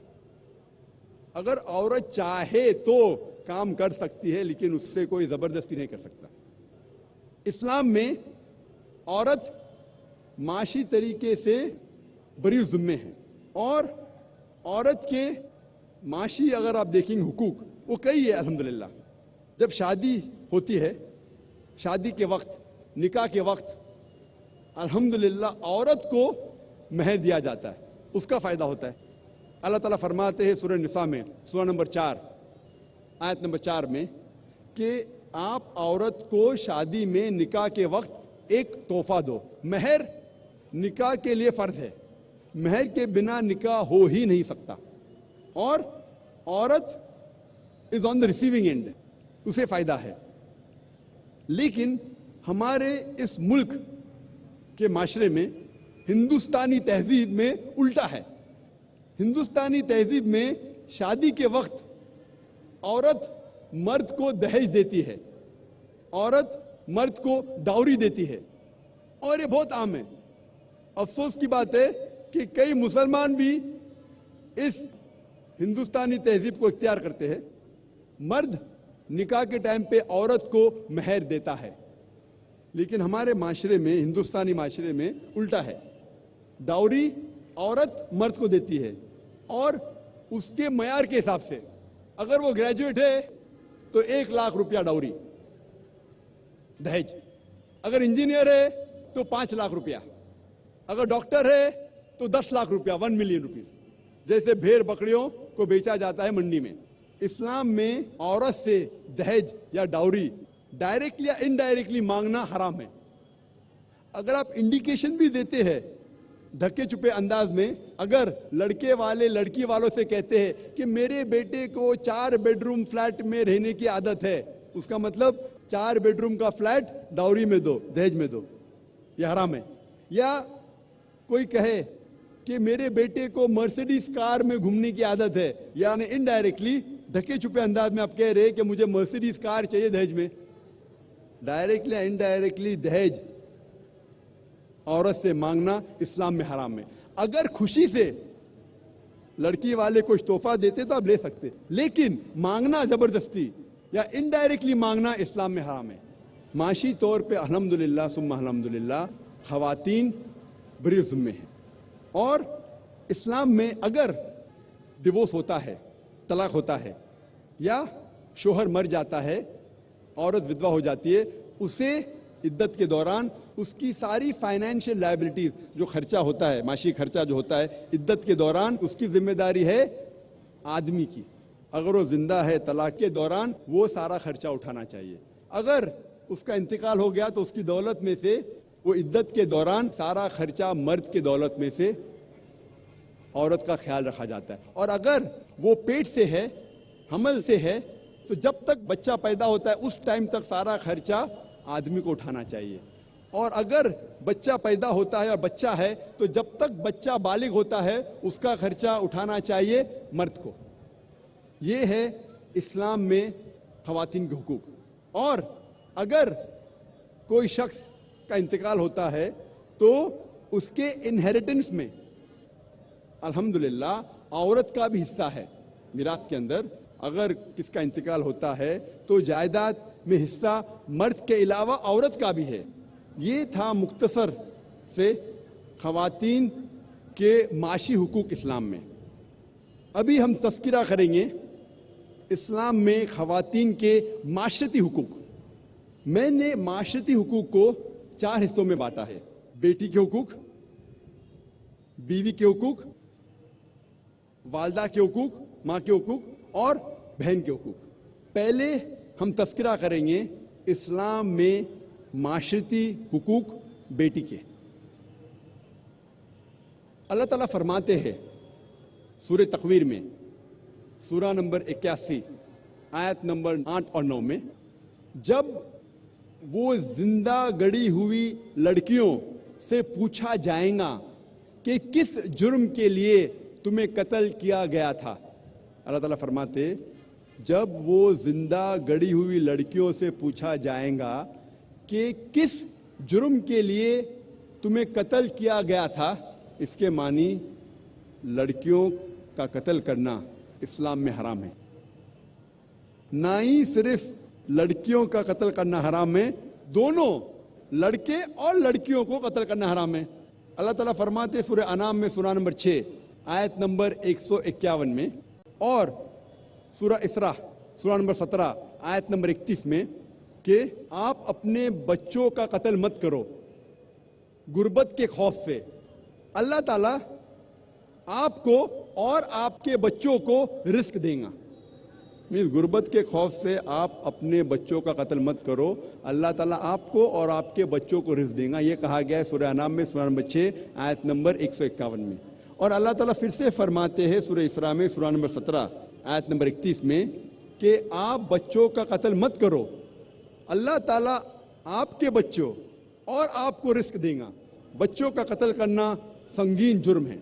اگر عورت چاہے تو کام کر سکتی ہے، لیکن اس سے کوئی زبردستی نہیں کر سکتا. اسلام میں عورت معاشی طریقے سے بڑی ذمہ ہے، اور عورت کے معاشی اگر آپ دیکھیں حقوق وہ کئی ہے الحمدللہ. جب شادی ہوتی ہے، شادی کے وقت، نکاح کے وقت، الحمدللہ عورت کو مہر دیا جاتا ہے، اس کا فائدہ ہوتا ہے. اللہ تعالیٰ فرماتے ہیں سورہ نساء میں، سورہ نمبر 4 آیت نمبر 4 میں کہ آپ عورت کو شادی میں نکاح کے وقت ایک تحفہ دو. مہر نکاح کے لیے فرض ہے، مہر کے بنا نکاح ہو ہی نہیں سکتا. اور عورت از آن دا ریسیونگ اینڈ، اسے فائدہ ہے. لیکن ہمارے اس ملک کے معاشرے میں، ہندوستانی تہذیب میں الٹا ہے. ہندوستانی تہذیب میں شادی کے وقت عورت مرد کو دہیج دیتی ہے، عورت مرد کو ڈاوری دیتی ہے، اور یہ بہت عام ہے. افسوس کی بات ہے کہ کئی مسلمان بھی اس ہندوستانی تہذیب کو اختیار کرتے ہیں. مرد نکاح کے ٹائم پہ عورت کو مہر دیتا ہے، لیکن ہمارے معاشرے میں، ہندوستانی معاشرے میں الٹا ہے. ڈاوری عورت مرد کو دیتی ہے، اور اس کے معیار کے حساب سے. اگر وہ گریجویٹ ہے تو 1 لاکھ روپیہ ڈاوری دہیج، اگر انجینئر ہے تو 5 لاکھ روپیہ، اگر ڈاکٹر ہے تو 10 لاکھ روپیہ، 1 ملین روپیز. جیسے بھیڑ بکریوں کو بیچا جاتا ہے منڈی میں. اسلام میں عورت سے دہیج یا ڈاوری ڈائریکٹلی یا انڈائریکٹلی مانگنا حرام ہے. اگر آپ انڈیکیشن بھی دیتے ہیں دھکے چپے انداز میں، اگر لڑکے والے لڑکی والوں سے کہتے ہیں کہ میرے بیٹے کو 4 بیڈ روم فلیٹ میں رہنے کی عادت ہے، اس کا مطلب 4 بیڈ روم کا فلیٹ ڈاوری میں دو، دہیج میں دو، یہ حرام ہے. یا کوئی کہے کہ میرے بیٹے کو مرسیڈیز کار میں گھومنے کی عادت ہے، یعنی انڈائریکٹلی دھکے چھپے انداز میں آپ کہہ رہے کہ مجھے مرسیڈیز کار چاہیے دہیج میں. ڈائریکٹلی انڈائریکٹلی دہیج عورت سے مانگنا اسلام میں حرام ہے. اگر خوشی سے لڑکی والے کچھ تحفہ دیتے تو آپ لے سکتے، لیکن مانگنا زبردستی یا انڈائریکٹلی مانگنا اسلام میں حرام ہے. معاشی طور پہ الحمدللہ ثم الحمدللہ خواتین بڑی ذمہ ہیں. اور اسلام میں اگر ڈیورس ہوتا ہے، طلاق ہوتا ہے، یا شوہر مر جاتا ہے، عورت ودوا ہو جاتی ہے، اسے عدت کے دوران اس کی ساری فائنینشیل لائبلٹیز، جو خرچہ ہوتا ہے، معاشی خرچہ جو ہوتا ہے عدت کے دوران، اس کی ذمہ داری ہے آدمی کی. اگر وہ زندہ ہے طلاق کے دوران وہ سارا خرچہ اٹھانا چاہیے. اگر اس کا انتقال ہو گیا تو اس کی دولت میں سے وہ عدت کے دوران سارا خرچہ مرد کے دولت میں سے عورت کا خیال رکھا جاتا ہے. اور اگر وہ پیٹ سے ہے، حمل سے ہے، تو جب تک بچہ پیدا ہوتا ہے اس ٹائم تک سارا خرچہ آدمی کو اٹھانا چاہیے. اور اگر بچہ پیدا ہوتا ہے اور بچہ ہے تو جب تک بچہ بالغ ہوتا ہے اس کا خرچہ اٹھانا چاہیے مرد کو. یہ ہے اسلام میں خواتین کے حقوق. اور اگر کوئی شخص کا انتقال ہوتا ہے تو اس کے انہیریٹنس میں الحمدللہ عورت کا بھی حصہ ہے. میراث کے اندر اگر کس کا انتقال ہوتا ہے تو جائیداد میں حصہ مرد کے علاوہ عورت کا بھی ہے. یہ تھا مختصر سے خواتین کے معاشی حقوق اسلام میں. ابھی ہم تذکرہ کریں گے اسلام میں خواتین کے معاشرتی حقوق. میں نے معاشرتی حقوق کو 4 حصوں میں بانٹا ہے: بیٹی کے حقوق، بیوی کے حقوق، والدہ کے حقوق، ماں کے حقوق اور بہن کے حقوق. پہلے ہم تذکرہ کریں گے اسلام میں معاشرتی حقوق بیٹی کے. اللہ تعالیٰ فرماتے ہیں سورہ تکویر میں، سورہ نمبر 81 آیت نمبر 8 اور 9 میں، جب وہ زندہ گڑی ہوئی لڑکیوں سے پوچھا جائے گا کہ کس جرم کے لیے تمہیں قتل کیا گیا تھا. اللہ تعالیٰ فرماتے جب وہ زندہ گڑی ہوئی لڑکیوں سے پوچھا جائے گا کہ کس جرم کے لیے تمہیں قتل کیا گیا تھا، اس کے معنی لڑکیوں کا قتل کرنا اسلام میں حرام ہے. نہ ہی صرف لڑکیوں کا قتل کرنا حرام ہے، دونوں لڑکے اور لڑکیوں کو قتل کرنا حرام ہے. اللہ تعالیٰ فرماتے سورہ انعام میں سورہ نمبر 6 آیت نمبر 151 میں، اور سورہ اسراء سورہ نمبر 17 آیت نمبر 31 میں کہ آپ اپنے بچوں کا قتل مت کرو غربت کے خوف سے. اللہ تعالیٰ آپ کو اور آپ کے بچوں کو رزق دیں گا. غربت کے خوف سے آپ اپنے بچوں کا قتل مت کرو، اللہ تعالیٰ آپ کو اور آپ کے بچوں کو رزق دیں گا. یہ کہا گیا ہے سورہ انعام میں سورہ نمبر 6 آیت نمبر 151 میں. اور اللہ تعالیٰ پھر سے فرماتے ہیں سورہ اسراء میں سورہ نمبر 17 آیت نمبر 31 میں کہ آپ بچوں کا قتل مت کرو، اللہ تعالیٰ آپ کے بچوں اور آپ کو رزق دیں گا. بچوں کا قتل کرنا سنگین جرم ہے.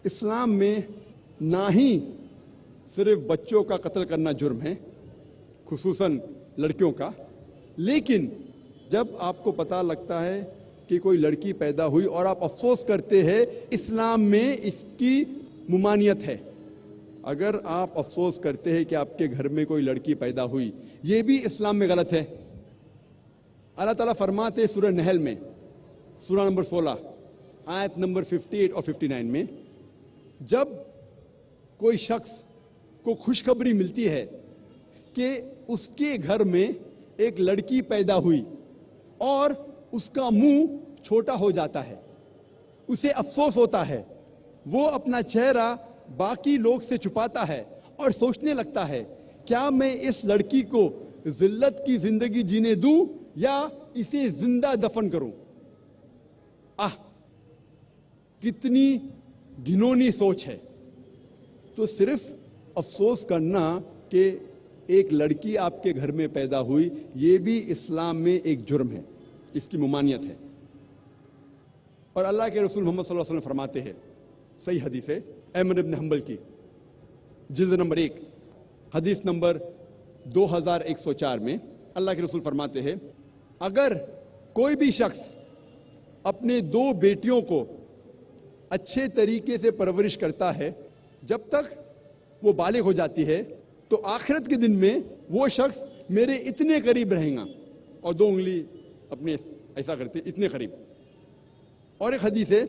اسلام میں نہ ہی صرف بچوں کا قتل کرنا جرم ہے، خصوصاً لڑکیوں کا، لیکن جب آپ کو پتہ لگتا ہے کہ کوئی لڑکی پیدا ہوئی اور آپ افسوس کرتے ہیں، اسلام میں اس کی ممانعت ہے. اگر آپ افسوس کرتے ہیں کہ آپ کے گھر میں کوئی لڑکی پیدا ہوئی، یہ بھی اسلام میں غلط ہے. اللہ تعالیٰ فرماتے سورہ نحل میں سورہ نمبر 16 آیت نمبر 58 اور 59 میں، جب کوئی شخص کو خوشخبری ملتی ہے کہ اس کے گھر میں ایک لڑکی پیدا ہوئی اور اس کا منہ چھوٹا ہو جاتا ہے، اسے افسوس ہوتا ہے، وہ اپنا چہرہ باقی لوگ سے چھپاتا ہے اور سوچنے لگتا ہے کیا میں اس لڑکی کو ذلت کی زندگی جینے دوں یا اسے زندہ دفن کروں. کتنی گھنونی سوچ ہے. تو صرف افسوس کرنا کہ ایک لڑکی آپ کے گھر میں پیدا ہوئی، یہ بھی اسلام میں ایک جرم ہے، اس کی ممانعت ہے. اور اللہ کے رسول محمد صلی اللہ علیہ وسلم فرماتے ہیں، صحیح حدیث ہے احمد بن حنبل کی، جلد نمبر 1 حدیث نمبر 2104 میں اللہ کے رسول فرماتے ہیں، اگر کوئی بھی شخص اپنے 2 بیٹیوں کو اچھے طریقے سے پرورش کرتا ہے جب تک وہ بالغ ہو جاتی ہے تو آخرت کے دن میں وہ شخص میرے اتنے قریب رہیں گا، اور 2 انگلی اپنے ایسا کرتے اتنے قریب. اور ایک حدیث ہے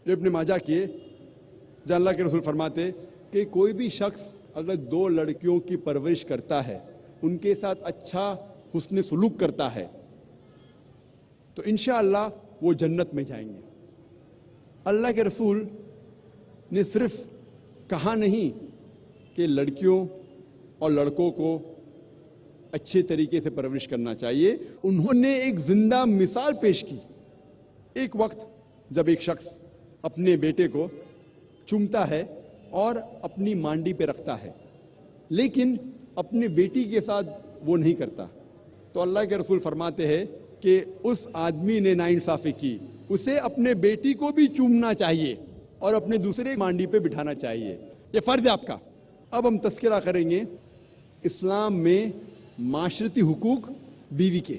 جو ابن ماجہ کی ہے، جہاں اللہ کے رسول فرماتے کہ کوئی بھی شخص اگر 2 لڑکیوں کی پرورش کرتا ہے، ان کے ساتھ اچھا حسن سلوک کرتا ہے، تو انشاءاللہ وہ جنت میں جائیں گے. اللہ کے رسول نے صرف کہا نہیں کہ لڑکیوں اور لڑکوں کو اچھے طریقے سے پرورش کرنا چاہیے. انہوں نے ایک زندہ مثال پیش کی. ایک وقت جب ایک شخص اپنے بیٹے کو چومتا ہے اور اپنی مانڈی پہ رکھتا ہے, لیکن اپنے بیٹی کے ساتھ وہ نہیں کرتا, تو اللہ کے رسول فرماتے ہیں کہ اس آدمی نے ناانصافی کی. اسے اپنے بیٹی کو بھی چومنا چاہیے اور اپنے دوسرے مانڈی پہ بٹھانا چاہیے. یہ فرض ہے آپ کا. اب ہم تذکرہ کریں گے اسلام میں معاشرتی حقوق بیوی کے.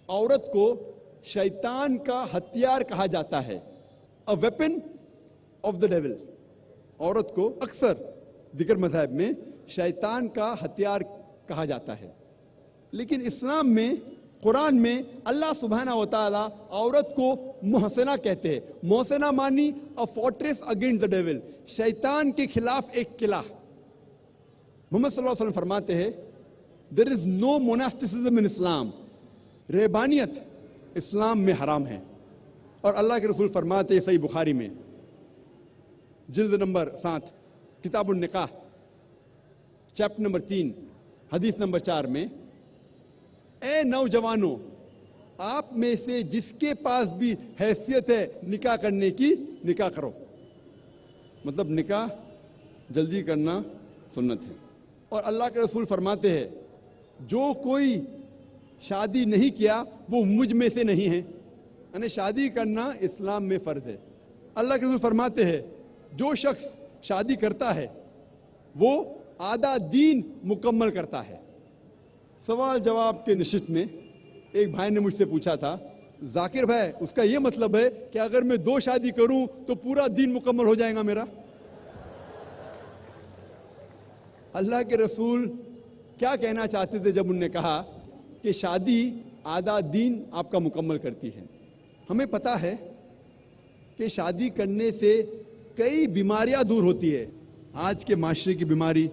عورت کو شیطان کا ہتھیار کہا جاتا ہے, a weapon of the devil. عورت کو اکثر دیگر مذاہب میں شیطان کا ہتھیار کہا جاتا ہے, لیکن اسلام میں قرآن میں اللہ سبحانہ و تعالیٰ عورت کو محسنہ کہتے ہیں. محسنہ مانی a fortress against the devil, شیطان کے خلاف ایک قلعہ. محمد صلی اللہ علیہ وسلم فرماتے ہیں there is no monasticism in Islam. رہبانیت اسلام میں حرام ہے. اور اللہ کے رسول فرماتے ہیں صحیح بخاری میں جلد نمبر 7 کتاب النکاح چیپٹر نمبر 3 حدیث نمبر 4 میں, اے نوجوانوں, آپ میں سے جس کے پاس بھی حیثیت ہے نکاح کرنے کی, نکاح کرو. مطلب نکاح جلدی کرنا سنت ہے. اور اللہ کے رسول فرماتے ہیں جو کوئی شادی نہیں کیا وہ مجھ میں سے نہیں ہے. یعنی شادی کرنا اسلام میں فرض ہے. اللہ کے رسول فرماتے ہیں جو شخص شادی کرتا ہے وہ آدھا دین مکمل کرتا ہے. سوال جواب کے نشست میں ایک بھائی نے مجھ سے پوچھا تھا, ذاکر بھائی اس کا یہ مطلب ہے کہ اگر میں 2 شادی کروں تو پورا دین مکمل ہو جائے گا میرا؟ اللہ کے رسول کیا کہنا چاہتے تھے جب انہوں نے کہا کہ شادی آدھا دین آپ کا مکمل کرتی ہے؟ ہمیں پتہ ہے کہ شادی کرنے سے کئی بیماریاں دور ہوتی ہے. آج کے معاشرے کی بیماری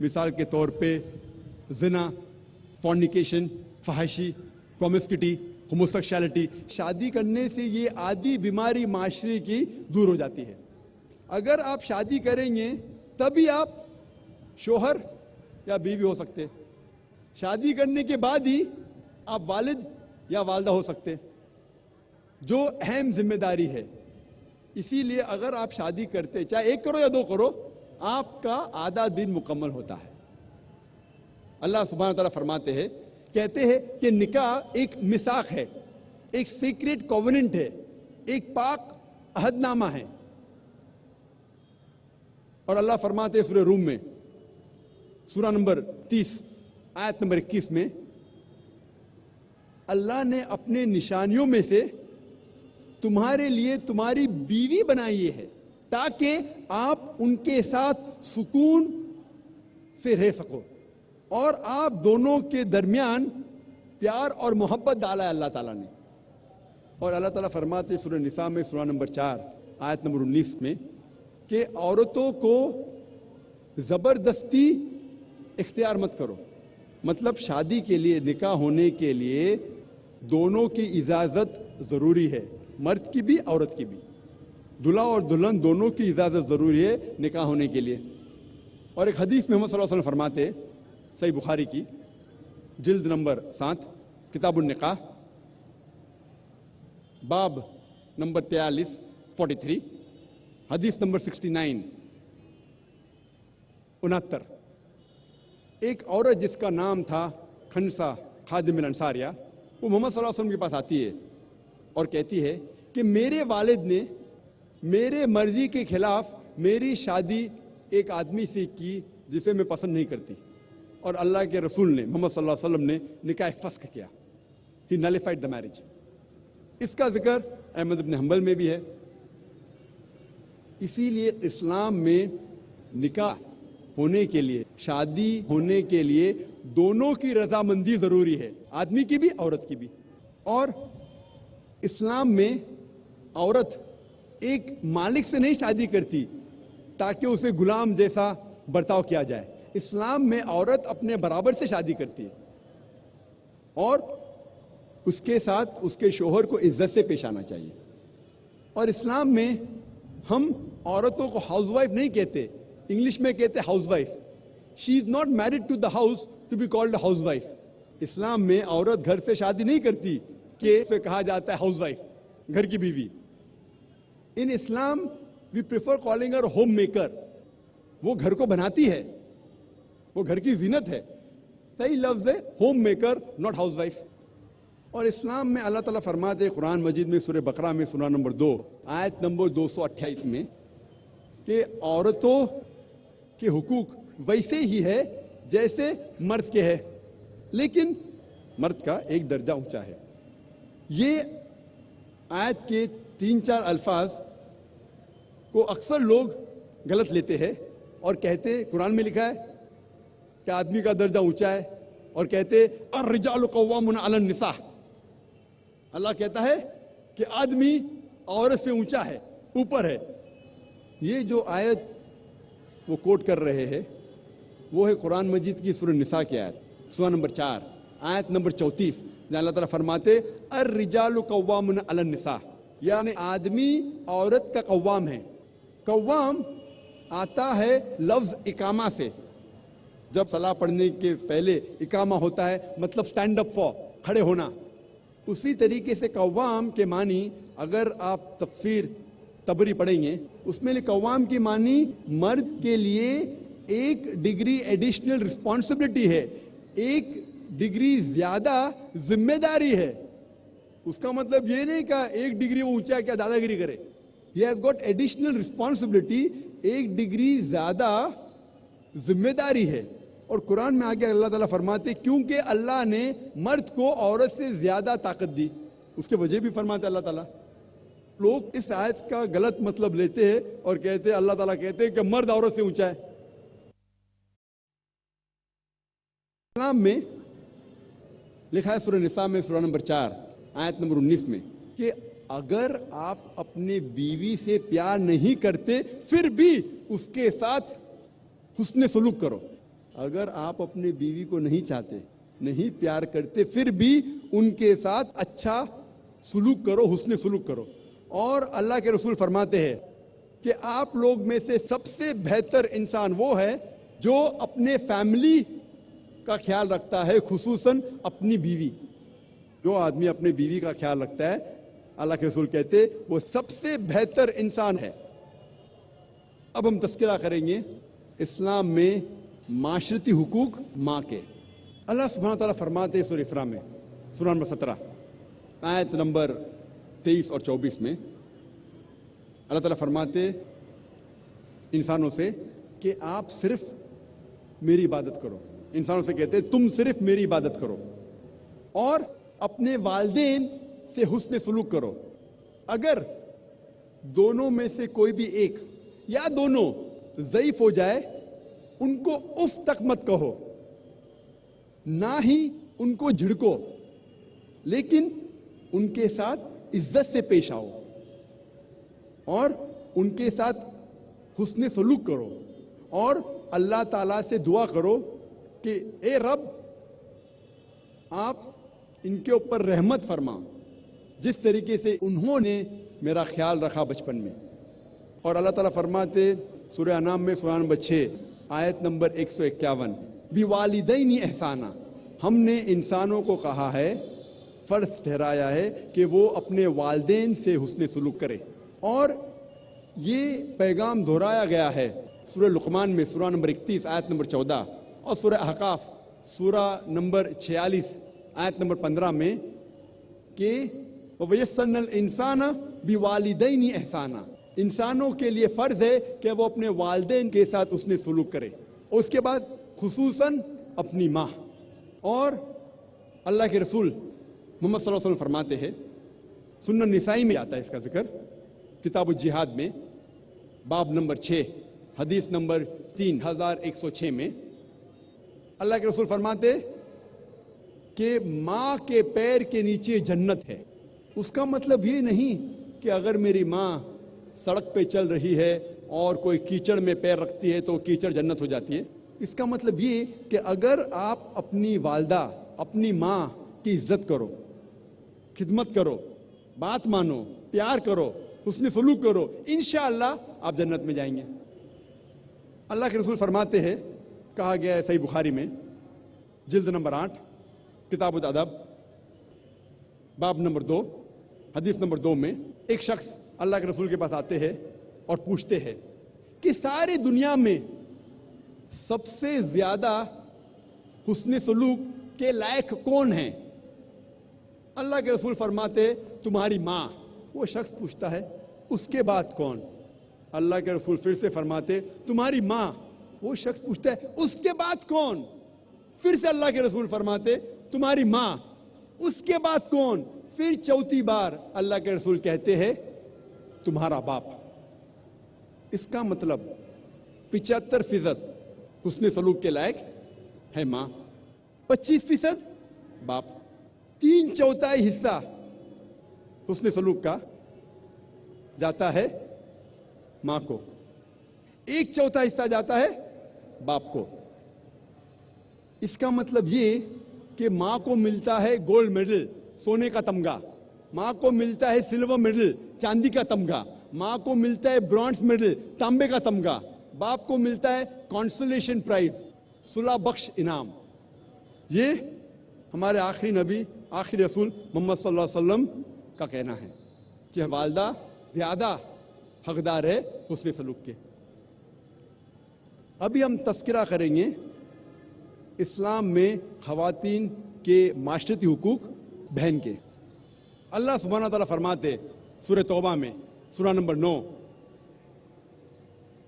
مثال کے طور پہ زنا, فورنیکیشن, فحاشی, پرومسکیٹی, ہوموسیکشوالٹی, شادی کرنے سے یہ آدھی بیماری معاشرے کی دور ہو جاتی ہے. اگر آپ شادی کریں گے تبھی آپ شوہر یا بیوی ہو سکتے. شادی کرنے کے بعد ہی آپ والد یا والدہ ہو سکتے, جو اہم ذمہ داری ہے. اسی لیے اگر آپ شادی کرتے, چاہے 1 کرو یا 2 کرو, آپ کا آدھا دن مکمل ہوتا ہے. اللہ سبحانہ تعالیٰ فرماتے ہیں, کہتے ہیں کہ نکاح ایک میثاق ہے, ایک سیکریٹ کووننٹ ہے, ایک پاک عہد نامہ ہے. اور اللہ فرماتے ہیں سورہ روم میں سورہ نمبر 30 آیت نمبر 21 میں, اللہ نے اپنے نشانیوں میں سے تمہارے لیے تمہاری بیوی بنائی ہے تاکہ آپ ان کے ساتھ سکون سے رہ سکو, اور آپ دونوں کے درمیان پیار اور محبت ڈالا ہے اللہ تعالیٰ نے. اور اللہ تعالیٰ فرماتے سورہ نساء میں سورہ نمبر 4 آیت نمبر 19 میں کہ عورتوں کو زبردستی اختیار مت کرو. مطلب شادی کے لیے, نکاح ہونے کے لیے دونوں کی اجازت ضروری ہے, مرد کی بھی عورت کی بھی. دلہا اور دلہن دونوں کی اجازت ضروری ہے نکاح ہونے کے لیے. اور ایک حدیث میں محمد صلی اللہ علیہ وسلم فرماتے, صحیح بخاری کی جلد نمبر 7 کتاب النکاح باب نمبر 43 حدیث نمبر 69 69, ایک عورت جس کا نام تھا خنسا خادم الانصاریہ, وہ محمد صلی اللہ علیہ وسلم کے پاس آتی ہے اور کہتی ہے کہ میرے والد نے میرے مرضی کے خلاف میری شادی ایک آدمی سے کی جسے میں پسند نہیں کرتی, اور اللہ کے رسول نے محمد صلی اللہ علیہ وسلم نے نکاح فسخ کیا. He nullified the marriage. اس کا ذکر احمد بن حنبل میں بھی ہے. اسی لیے اسلام میں نکاح ہونے کے لیے, شادی ہونے کے لیے دونوں کی رضامندی ضروری ہے, آدمی کی بھی عورت کی بھی. اور اسلام میں عورت ایک مالک سے نہیں شادی کرتی تاکہ اسے غلام جیسا برتاؤ کیا جائے. اسلام میں عورت اپنے برابر سے شادی کرتی ہے اور اس کے ساتھ اس کے شوہر کو عزت سے پیش آنا چاہیے. اور اسلام میں ہم عورتوں کو ہاؤس وائف نہیں کہتے, انگلش میں کہتے house wife. She is not married to the house to be called a housewife. اسلام میں عورت گھر سے شادی نہیں کرتی کہ اسے کہا جاتا ہے ہاؤس وائف, گھر کی بیوی. In Islam we prefer calling her home maker. وہ گھر کو بناتی ہے, وہ گھر کی زینت ہے. صحیح لفظ ہے home maker, not house wife. اور اسلام میں اللہ تعالیٰ فرماتے ہیں قرآن مجید میں سورہ بقرہ میں سورہ نمبر 2 آیت نمبر 228 میں کہ عورتوں کے حقوق ویسے ہی ہے جیسے مرد کے ہے, لیکن مرد کا ایک درجہ اونچا ہے. یہ آیت کے 3-4 الفاظ کو اکثر لوگ غلط لیتے ہیں اور کہتے قرآن میں لکھا ہے کہ آدمی کا درجہ اونچا ہے, اور کہتے الرجال قوامون علی النساء. اللہ کہتا ہے کہ آدمی عورت سے اونچا ہے, اوپر ہے. یہ جو آیت وہ کوٹ کر رہے ہیں وہ ہے قرآن مجید کی سورہ نساء کی آیت, سورہ نمبر 4 آیت نمبر 34, جہاں اللہ تعالیٰ فرماتے الرجال قوامون علی النساء, یعنی آدمی عورت کا قوام ہے. قوام آتا ہے لفظ اقامہ سے. جب صلاح پڑھنے کے پہلے اقامہ ہوتا ہے, مطلب سٹینڈ اپ فار, کھڑے ہونا. اسی طریقے سے قوام کے معنی اگر آپ تفسیر تبری پڑھیں گے, اس میں قوام کی معنی مرد کے لیے ایک ڈگری ایڈیشنل رسپانسبلٹی ہے, ایک ڈگری زیادہ ذمہ داری ہے. اس کا مطلب یہ نہیں کہ ایک ڈگری وہ اونچا کیا دادا گیری کرے. He has got additional responsibility, ایک ڈگری زیادہ ذمہ داری ہے. اور قرآن میں آگے اللہ تعالیٰ فرماتے کیونکہ اللہ نے مرد کو عورت سے زیادہ طاقت دی, اس کے وجہ بھی فرماتے اللہ تعالیٰ. لوگ اس آیت کا غلط مطلب لیتے ہیں اور کہتے ہیں اللہ تعالیٰ کہتے ہیں کہ مرد عورت سے اونچا ہے. اسلام میں لکھا ہے سورہ نساء میں سورہ نمبر 4 آیت نمبر 19 میں کہ اگر آپ اپنے بیوی سے پیار نہیں کرتے پھر بھی اس کے ساتھ حسن سلوک کرو. اگر آپ اپنے بیوی کو نہیں چاہتے, نہیں پیار کرتے, پھر بھی ان کے ساتھ اچھا سلوک کرو, حسن سلوک کرو. اور اللہ کے رسول فرماتے ہیں کہ آپ لوگ میں سے سب سے بہتر انسان وہ ہے جو اپنے فیملی کا خیال رکھتا ہے, خصوصاً اپنی بیوی. جو آدمی اپنے بیوی کا خیال رکھتا ہے, اللہ کے رسول کہتے وہ سب سے بہتر انسان ہے. اب ہم تذکرہ کریں گے اسلام میں معاشرتی حقوق ماں کے. اللہ سبحانہ تعالیٰ فرماتے سورہ اسراء میں سورہ نمبر 17 آیت نمبر 23 اور 24 میں اللہ تعالیٰ فرماتے انسانوں سے کہ آپ صرف میری عبادت کرو. انسانوں سے کہتے تم صرف میری عبادت کرو اور اپنے والدین سے حسن سلوک کرو. اگر دونوں میں سے کوئی بھی ایک یا دونوں ضعیف ہو جائے ان کو اف تک مت کہو, نہ ہی ان کو جھڑکو, لیکن ان کے ساتھ عزت سے پیش آؤ اور ان کے ساتھ حسن سلوک کرو. اور اللہ تعالیٰ سے دعا کرو کہ اے رب آپ ان کے اوپر رحمت فرما جس طریقے سے انہوں نے میرا خیال رکھا بچپن میں. اور اللہ تعالیٰ فرماتے سورہ انعام میں سورہ نمبر 6 آیت نمبر 151 بِوَالِدَيْنِ احسانہ, ہم نے انسانوں کو کہا ہے, فرض ٹھہرایا ہے کہ وہ اپنے والدین سے حسن سلوک کرے. اور یہ پیغام دہرایا گیا ہے سورہ لقمان میں سورہ نمبر 31 آیت نمبر 14 اور سورہ احقاف سورہ نمبر 46 آیت نمبر 15 میں کہ وَيَسَّرْنَا الْإِنسَانَ بِوَالِدَيْنِ احسانہ, انسانوں کے لیے فرض ہے کہ وہ اپنے والدین کے ساتھ حسن سلوک کرے, اور اس کے بعد خصوصاً اپنی ماں. اور اللہ کے رسول محمد صلی اللہ علیہ وسلم فرماتے ہیں, سنن نسائی میں آتا ہے اس کا ذکر, کتاب الجہاد میں باب نمبر 6 حدیث نمبر 3106 میں اللہ کے رسول فرماتے کہ ماں کے پیر کے نیچے جنت ہے. اس کا مطلب یہ نہیں کہ اگر میری ماں سڑک پہ چل رہی ہے اور کوئی کیچڑ میں پیر رکھتی ہے تو کیچڑ جنت ہو جاتی ہے. اس کا مطلب یہ کہ اگر آپ اپنی والدہ, اپنی ماں کی عزت کرو, خدمت کرو, بات مانو, پیار کرو, حسن سلوک کرو, انشاءاللہ آپ جنت میں جائیں گے. اللہ کے رسول فرماتے ہیں, کہا گیا ہے صحیح بخاری میں, جلد نمبر 8 کتاب الادب باب نمبر 2 حدیث نمبر 2 میں ایک شخص اللہ کے رسول کے پاس آتے ہیں اور پوچھتے ہیں کہ ساری دنیا میں سب سے زیادہ حسن سلوک کے لائق کون ہیں؟ اللہ کے رسول فرماتے تمہاری ماں۔ وہ شخص پوچھتا ہے اس کے بعد کون؟ اللہ کے رسول پھر سے فرماتے تمہاری ماں۔ وہ شخص پوچھتا ہے اس کے بعد کون؟ پھر سے اللہ کے رسول فرماتے تمہاری ماں۔ اس کے بعد کون؟ پھر چوتھی بار اللہ کے رسول کہتے ہیں تمہارا باپ۔ اس کا مطلب 75% حسن سلوک کے لائق ہے ماں، 25% باپ، 3/4 حصہ حسن سلوک کا جاتا ہے ماں کو، 1/4 حصہ جاتا ہے باپ کو۔ اس کا مطلب یہ کہ ماں کو ملتا ہے گولڈ میڈل، سونے کا تمغہ، ماں کو ملتا ہے سلور میڈل، چاندی کا تمغہ، ماں کو ملتا ہے برونز میڈل، تانبے کا تمغہ، باپ کو ملتا ہے کانسولیشن پرائز، صلح بخش انعام۔ یہ ہمارے آخری نبی آخری رسول محمد صلی اللہ علیہ وسلم کا کہنا ہے کہ والدہ زیادہ حقدار ہے حسن سلوک کے۔ ابھی ہم تذکرہ کریں گے اسلام میں خواتین کے معاشرتی حقوق بہن کے۔ اللہ سبحانہ تعالیٰ فرماتے سورہ توبہ میں سورہ نمبر 9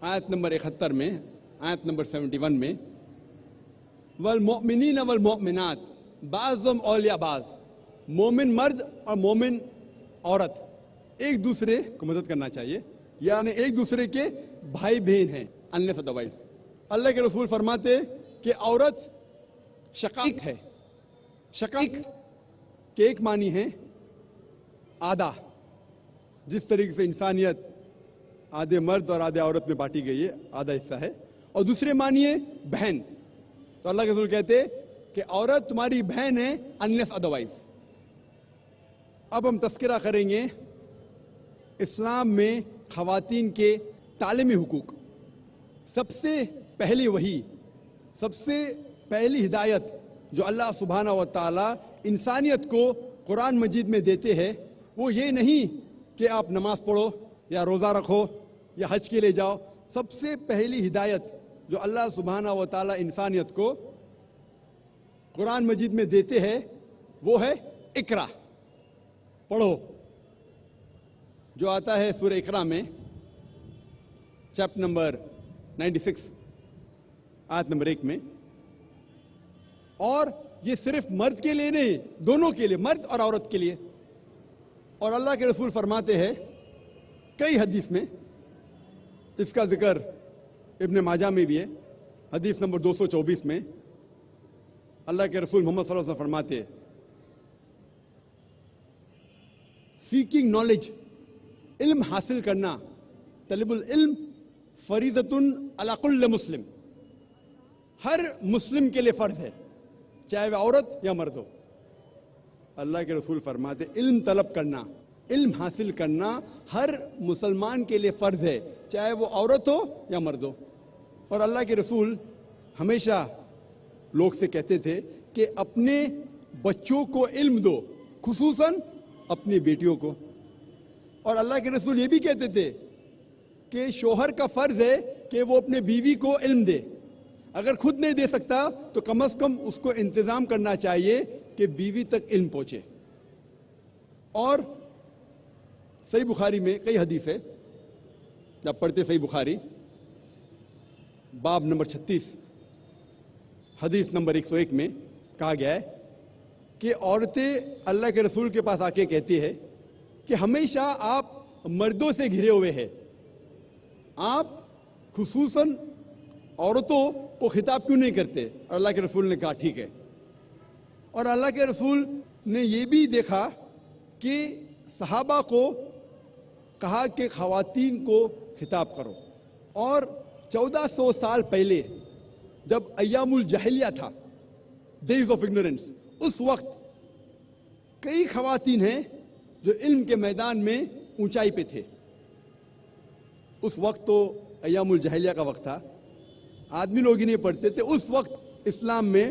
آیت نمبر 71 میں، آیت نمبر 71 میں والمؤمنین والمؤمنات بعضهم اولیاء بعض، مومن مرد اور مومن عورت ایک دوسرے کو مدد کرنا چاہیے، یعنی ایک دوسرے کے بھائی بہن ہیں unless otherwise۔ اللہ کے رسول فرماتے کہ عورت شقیق ہے۔ شقیق کے ایک معنی ہے آدھا، جس طریقے سے انسانیت آدھے مرد اور آدھے عورت میں بانٹی گئی ہے، آدھا حصہ ہے، اور دوسرے معنی ہے بہن۔ تو اللہ کے رسول کہتے کہ عورت تمہاری بہن ہے unless otherwise۔ اب ہم تذکرہ کریں گے اسلام میں خواتین کے تعلیمی حقوق۔ سب سے پہلی وحی، سب سے پہلی ہدایت جو اللہ سبحانہ و تعالیٰ انسانیت کو قرآن مجید میں دیتے ہیں وہ یہ نہیں کہ آپ نماز پڑھو یا روزہ رکھو یا حج کے لیے جاؤ۔ سب سے پہلی ہدایت جو اللہ سبحانہ و تعالیٰ انسانیت کو قرآن مجید میں دیتے ہیں وہ ہے اقرا، پڑھو، جو آتا ہے سورہ اقرا میں چیپٹر نمبر 96 آیت نمبر 1 میں۔ اور یہ صرف مرد کے لیے نہیں، دونوں کے لیے، مرد اور عورت کے لیے۔ اور اللہ کے رسول فرماتے ہیں کئی حدیث میں، اس کا ذکر ابن ماجہ میں بھی ہے، حدیث نمبر 224 میں اللہ کے رسول محمد صلی اللہ علیہ وسلم فرماتے ہیں سیکنگ نالج، علم حاصل کرنا، طلب العلم فریضۃ علی کل مسلم، ہر مسلم کے لیے فرض ہے، چاہے وہ عورت یا مرد ہو۔ اللہ کے رسول فرماتے علم طلب کرنا، علم حاصل کرنا ہر مسلمان کے لیے فرض ہے، چاہے وہ عورت ہو یا مرد ہو۔ اور اللہ کے رسول ہمیشہ لوگ سے کہتے تھے کہ اپنے بچوں کو علم دو، خصوصاً اپنی بیٹیوں کو۔ اور اللہ کے رسول یہ بھی کہتے تھے کہ شوہر کا فرض ہے کہ وہ اپنے بیوی کو علم دے، اگر خود نہیں دے سکتا تو کم از کم اس کو انتظام کرنا چاہیے کہ بیوی تک علم پہنچے۔ اور صحیح بخاری میں کئی حدیث ہے، جب پڑھتے صحیح بخاری باب نمبر 36 حدیث نمبر 101 میں کہا گیا ہے کہ عورتیں اللہ کے رسول کے پاس آ کے کہتی ہے کہ ہمیشہ آپ مردوں سے گھرے ہوئے ہیں، آپ خصوصاً عورتوں کو خطاب کیوں نہیں کرتے؟ اور اللہ کے رسول نے کہا ٹھیک ہے۔ اور اللہ کے رسول نے یہ بھی دیکھا کہ صحابہ کو کہا کہ خواتین کو خطاب کرو۔ اور 1400 سال پہلے جب ایام الجاہلیہ تھا، ڈیز آف اگنورنس، اس وقت کئی خواتین ہیں جو علم کے میدان میں اونچائی پہ تھے۔ اس وقت تو ایام الجاہلیہ کا وقت تھا، آدمی لوگ ہی نہیں پڑھتے تھے۔ اس وقت اسلام میں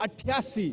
88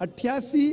88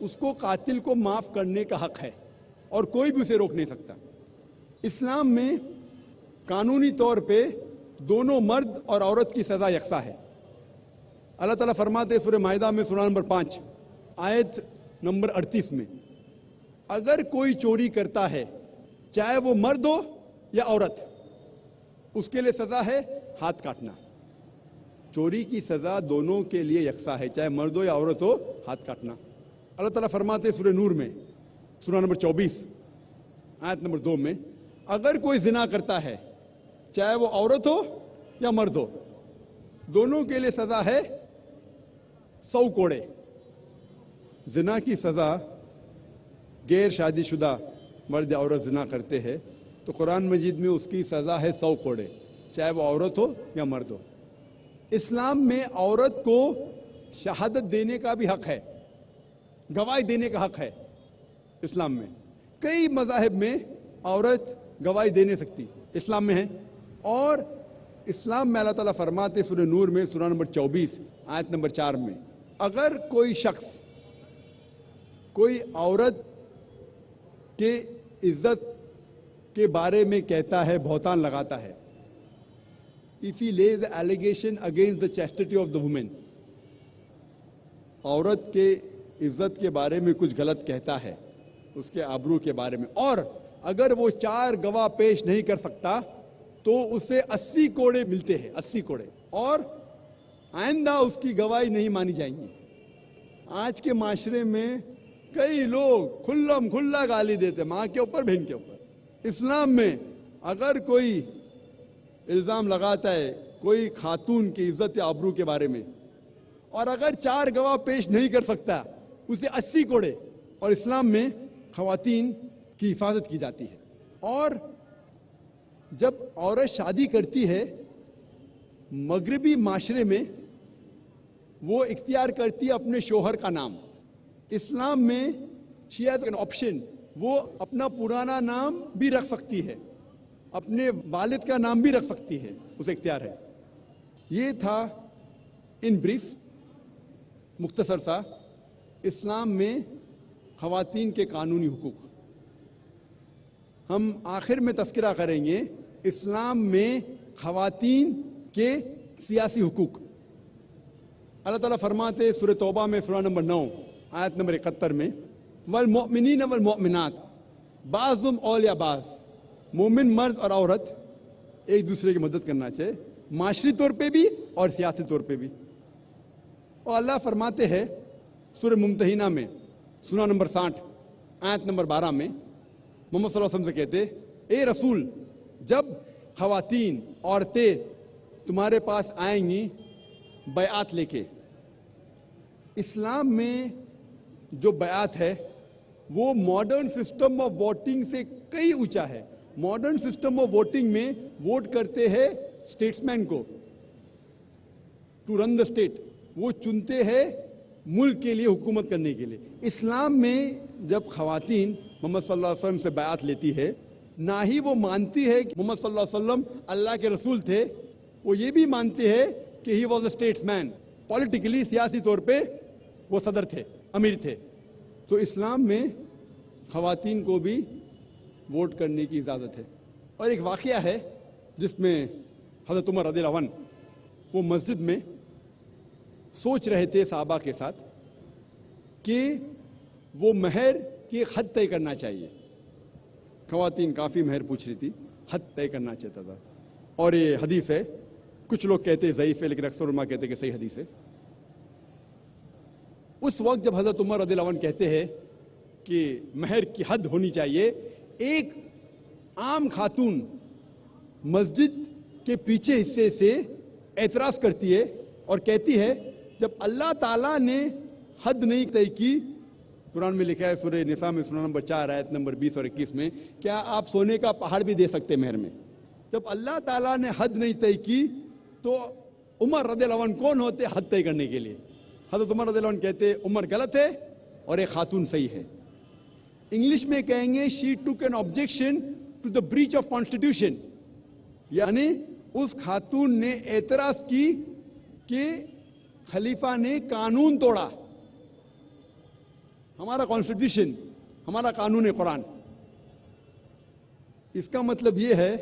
اس کو قاتل کو معاف کرنے کا حق ہے اور کوئی بھی اسے روک نہیں سکتا۔ اسلام میں قانونی طور پہ دونوں مرد اور عورت کی سزا یکساں ہے۔ اللہ تعالیٰ فرماتے ہیں سورہ مائدہ میں سورہ نمبر 5 آیت نمبر 38 میں، اگر کوئی چوری کرتا ہے چاہے وہ مرد ہو یا عورت، اس کے لیے سزا ہے ہاتھ کاٹنا۔ چوری کی سزا دونوں کے لیے یکساں ہے، چاہے مرد ہو یا عورت ہو، ہاتھ کاٹنا۔ اللہ تعالیٰ فرماتے ہیں سورہ نور میں سورہ نمبر 24 آیت نمبر 2 میں، اگر کوئی زنا کرتا ہے چاہے وہ عورت ہو یا مرد ہو، دونوں کے لیے سزا ہے 100 کوڑے۔ زنا کی سزا غیر شادی شدہ مرد یا عورت زنا کرتے ہیں تو قرآن مجید میں اس کی سزا ہے 100 کوڑے، چاہے وہ عورت ہو یا مرد ہو۔ اسلام میں عورت کو شہادت دینے کا بھی حق ہے، گواہی دینے کا حق ہے۔ اسلام میں کئی مذاہب میں عورت گواہی دے نہیں سکتی، اسلام میں ہے۔ اور اسلام میں اللہ تعالیٰ فرماتے سورہ نور میں سورہ نمبر 24 آیت نمبر 4 میں، اگر کوئی شخص کوئی عورت کے عزت کے بارے میں کہتا ہے، بہتان لگاتا ہے، if he lays an allegation against the chastity of the woman، عورت کے عزت کے بارے میں کچھ غلط کہتا ہے، اس کے آبرو کے بارے میں، اور اگر وہ 4 گواہ پیش نہیں کر سکتا تو اسے 80 کوڑے ملتے ہیں، 80 کوڑے، اور آئندہ اس کی گواہی نہیں مانی جائیں گی۔ آج کے معاشرے میں کئی لوگ کھلم کھلا گالی دیتے ماں کے اوپر، بہن کے اوپر۔ اسلام میں اگر کوئی الزام لگاتا ہے کوئی خاتون کی عزت یا آبرو کے بارے میں، اور اگر 4 گواہ پیش نہیں کر سکتا، اسے 80 کوڑے۔ اور اسلام میں خواتین کی حفاظت کی جاتی ہے، اور جب عورت شادی کرتی ہے مغربی معاشرے میں وہ اختیار کرتی ہے اپنے شوہر کا نام۔ اسلام میں شی ہیز این آپشن، وہ اپنا پرانا نام بھی رکھ سکتی ہے، اپنے والد کا نام بھی رکھ سکتی ہے، اسے اختیار ہے۔ یہ تھا ان بریف مختصر سا اسلام میں خواتین کے قانونی حقوق۔ ہم آخر میں تذکرہ کریں گے اسلام میں خواتین کے سیاسی حقوق۔ اللہ تعالیٰ فرماتے سورہ توبہ میں سورہ نمبر 9 آیت نمبر 71 میں، والمؤمنین والمؤمنات بعضهم اولیاء بعض، مومن مرد اور عورت ایک دوسرے کی مدد کرنا چاہیے، معاشری طور پہ بھی اور سیاسی طور پہ بھی۔ اور اللہ فرماتے ہیں سورہ ممتحنہ میں سورہ نمبر 60 آیت نمبر 12 میں، محمد صلی اللہ علیہ وسلم سے کہتے، اے رسول، جب خواتین عورتیں تمہارے پاس آئیں گی بیعت لے کے۔ اسلام میں جو بیعت ہے وہ ماڈرن سسٹم آف ووٹنگ سے کئی اونچا ہے۔ ماڈرن سسٹم آف ووٹنگ میں ووٹ کرتے ہیں اسٹیٹسمین کو ٹو رن دا اسٹیٹ، وہ چنتے ہیں ملک کے لیے، حکومت کرنے کے لیے۔ اسلام میں جب خواتین محمد صلی اللہ علیہ وسلم سے بیعت لیتی ہے، نہ ہی وہ مانتی ہے کہ محمد صلی اللہ علیہ وسلم اللہ کے رسول تھے، وہ یہ بھی مانتے ہیں کہ he was a statesman, politically سیاسی طور پہ وہ صدر تھے، امیر تھے۔ تو اسلام میں خواتین کو بھی ووٹ کرنے کی اجازت ہے۔ اور ایک واقعہ ہے جس میں حضرت عمر رضی اللہ عنہ وہ مسجد میں سوچ رہے تھے صحابہ کے ساتھ کہ وہ مہر کی حد طے کرنا چاہیے۔ خواتین کافی مہر پوچھ رہی تھی، حد طے کرنا چاہتا تھا۔ اور یہ حدیث ہے، کچھ لوگ کہتے ہیں ضعیف ہے لیکن اکثر علماء کہتے ہیں کہ صحیح حدیث ہے۔ اس وقت جب حضرت عمر رضی اللہ عنہ کہتے ہیں کہ مہر کی حد ہونی چاہیے، ایک عام خاتون مسجد کے پیچھے حصے سے اعتراض کرتی ہے اور کہتی ہے جب اللہ تعالیٰ نے حد نہیں طے کی، قرآن میں لکھا ہے سورہ نساء میں سورہ نمبر 4 آیت نمبر 20 اور 21 میں، کیا آپ سونے کا پہاڑ بھی دے سکتے مہر میں؟ جب اللہ تعالیٰ نے حد نہیں طے کی تو عمر رضی اللہ عنہ کون ہوتے حد طے کرنے کے لیے؟ حضرت عمر رضی اللہ عنہ کہتے عمر غلط ہے اور ایک خاتون صحیح ہے۔ انگلش میں کہیں گے she took an objection to the breach of constitution، یعنی اس خاتون نے اعتراض کی کہ خلیفہ نے قانون توڑا، ہمارا کانسٹیٹیوشن، ہمارا قانون قرآن، اس کا مطلب یہ ہے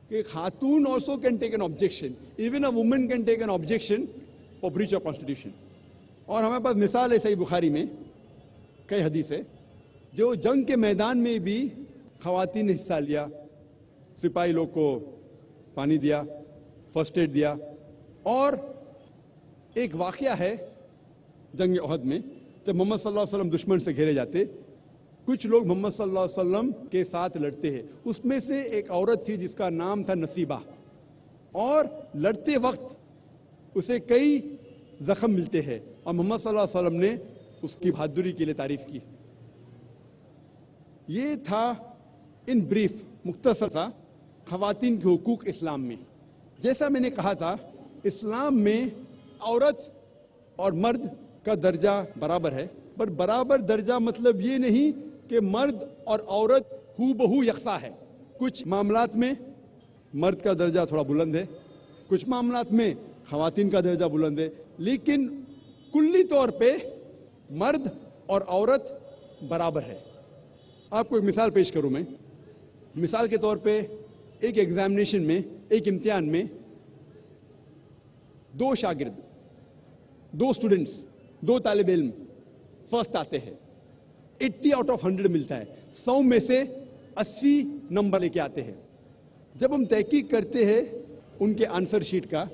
کہ خاتون also can take an objection, even a woman can take an objection for breach of constitution. اور ہمارے پاس مثال ہے صحیح بخاری میں کئی حدیث ہے جو جنگ کے میدان میں بھی خواتین نے حصہ لیا، سپاہی لوگ کو پانی دیا، فرسٹ ایڈ دیا. اور ایک واقعہ ہے جنگ احد میں جب محمد صلی اللہ علیہ وسلم دشمن سے گھیرے جاتے، کچھ لوگ محمد صلی اللہ علیہ وسلم کے ساتھ لڑتے ہیں. اس میں سے ایک عورت تھی جس کا نام تھا نصیبہ، اور لڑتے وقت اسے کئی زخم ملتے ہیں اور محمد صلی اللہ علیہ وسلم نے اس کی بہادری کے لیے تعریف کی. یہ تھا ان بریف مختصر سا خواتین کے حقوق اسلام میں. جیسا میں نے کہا تھا اسلام میں عورت اور مرد کا درجہ برابر ہے، پر برابر درجہ مطلب یہ نہیں کہ مرد اور عورت ہو بہو یکساں ہے. کچھ معاملات میں مرد کا درجہ تھوڑا بلند ہے، کچھ معاملات میں خواتین کا درجہ بلند ہے، لیکن کلی طور پہ مرد اور عورت برابر ہے. آپ کو ایک مثال پیش کروں میں. مثال کے طور پہ ایک ایگزامینیشن میں، ایک امتحان میں دو شاگرد، دو اسٹوڈنٹس، دو طالب علم فرسٹ آتے ہیں، 80 آؤٹ آف 100 ملتا ہے، 100 میں سے 80 نمبر لے کے آتے ہیں. جب ہم تحقیق کرتے ہیں ان کے آنسر شیٹ کا،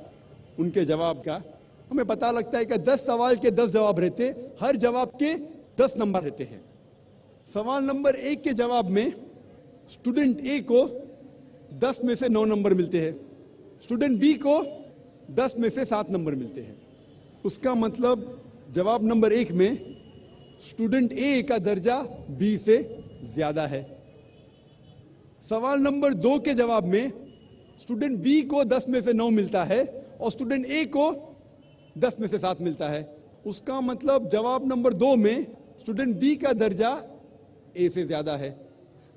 ان کے جواب کا، ہمیں پتہ لگتا ہے کہ 10 سوال کے 10 جواب رہتے، ہر جواب کے 10 نمبر رہتے ہیں. سوال نمبر 1 کے جواب میں اسٹوڈنٹ اے کو 10 میں سے 9 نمبر ملتے ہیں، اسٹوڈنٹ بی کو 10 میں سے 7 نمبر ملتے ہیں. اس کا مطلب جواب نمبر 1 میں اسٹوڈنٹ اے کا درجہ بی سے زیادہ ہے. سوال نمبر 2 کے جواب میں اسٹوڈنٹ بی کو 10 میں سے 9 ملتا ہے اور اسٹوڈنٹ اے کو 10 میں سے 7 ملتا ہے. اس کا مطلب جواب نمبر 2 میں اسٹوڈنٹ بی کا درجہ اے سے زیادہ ہے.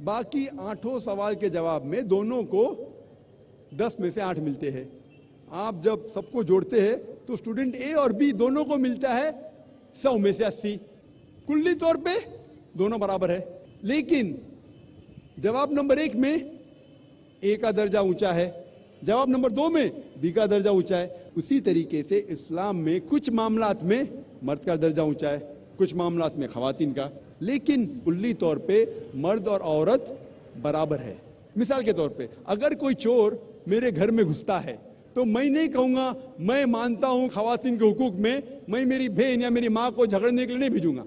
باقی 8 سوال کے جواب میں دونوں کو 10 میں سے 8 ملتے ہیں. آپ جب سب کو جوڑتے ہیں تو اسٹوڈنٹ اے اور بی دونوں کو ملتا ہے 100 میں سے 80. کلی طور پہ دونوں برابر ہے، لیکن جواب نمبر 1 میں اے کا درجہ اونچا ہے، جواب نمبر 2 میں بی کا درجہ اونچا ہے. اسی طریقے سے اسلام میں کچھ معاملات میں مرد کا درجہ اونچا ہے، کچھ معاملات میں خواتین کا، لیکن کلی طور پہ مرد اور عورت برابر ہے. مثال کے طور پہ اگر کوئی چور میرے گھر میں گھستا ہے تو میں نہیں کہوں گا میں مانتا ہوں خواتین کے حقوق میں میری بہن یا میری ماں کو جھگڑنے کے لیے نہیں بھیجوں گا،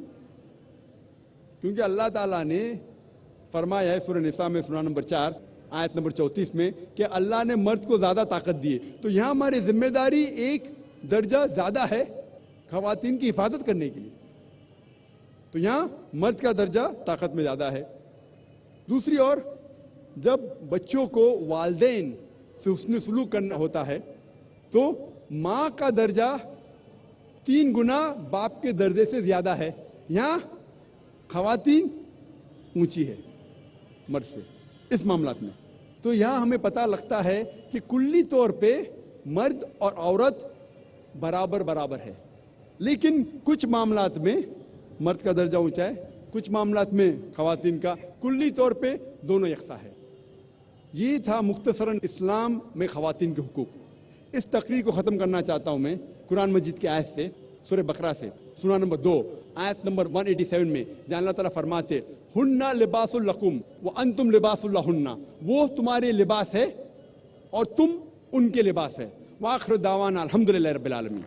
کیونکہ اللہ تعالیٰ نے فرمایا ہے سورہ نساء میں سورہ نمبر 4 آیت نمبر 34 میں کہ اللہ نے مرد کو زیادہ طاقت دی ہے. تو یہاں ہماری ذمہ داری ایک درجہ زیادہ ہے خواتین کی حفاظت کرنے کے لیے، تو یہاں مرد کا درجہ طاقت میں زیادہ ہے. دوسری اور جب بچوں کو والدین سے حسن سلوک کرنا ہوتا ہے تو ماں کا درجہ 3 گنا باپ کے درجے سے زیادہ ہے. یہاں خواتین اونچی ہے مرد سے اس معاملات میں. تو یہاں ہمیں پتہ لگتا ہے کہ کلی طور پہ مرد اور عورت برابر ہے، لیکن کچھ معاملات میں مرد کا درجہ اونچا ہے، کچھ معاملات میں خواتین کا، کلی طور پہ دونوں یکساں ہے. یہ تھا مختصراً اسلام میں خواتین کے حقوق. اس تقریر کو ختم کرنا چاہتا ہوں میں قرآن مجید کی آیت سے، سورہ بقرہ سے، سورہ نمبر 2 آیت نمبر 187 میں جہاں اللہ تعالیٰ فرماتے ہن لباس لکم وانتم لباس لہن، وہ تمہارے لباس ہے اور تم ان کے لباس ہے. وآخر دعوانا الحمدللہ رب العالمین.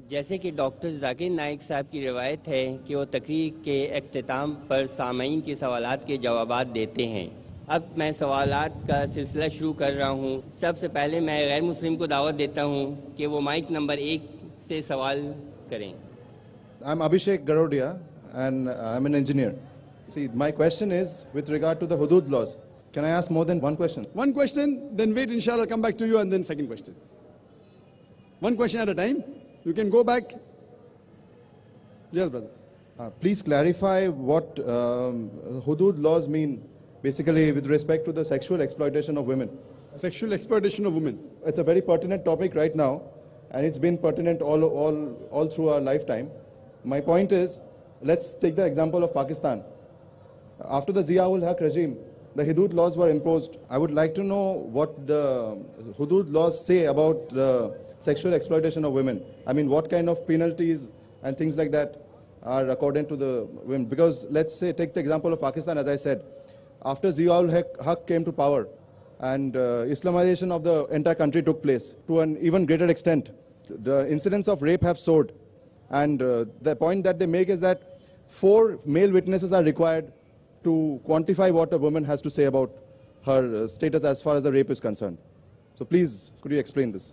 جیسے کہ ڈاکٹر ذاکر نائک صاحب کی روایت ہے کہ وہ تقریر کے اختتام پر سامعین کے سوالات کے جوابات دیتے ہیں. اب میں سوالات کا سلسلہ شروع کر رہا ہوں. سب سے پہلے میں غیر مسلم کو دعوت دیتا ہوں کہ وہ مائک نمبر 1 سے سوال کریں. I'm Abhishek Garodia and I'm an engineer. See, my question is with regard to the hudud laws. Can I ask more than one question? One question, then wait, inshallah, come back to you, and then second question. One question at a time. You can go back. Yes, brother. Please clarify what hudud laws mean, basically with respect to the sexual exploitation of women. Sexual exploitation of women. it's a very pertinent topic right now, and it's been pertinent all through our lifetime. My point is, let's take the example of Pakistan. After the Zia-ul Haq regime, the Hudud laws were imposed. I would like to know what the Hudud laws say about sexual exploitation of women. I mean, what kind of penalties and things like that are according to the women? Because let's say, take the example of Pakistan, as I said, after Zia-ul Haq came to power and Islamization of the entire country took place to an even greater extent, the incidents of rape have soared. And the point that they make is that 4 male witnesses are required to quantify what a woman has to say about her status as far as the rape is concerned. So please, could you explain this?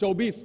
24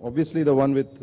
Obviously the one with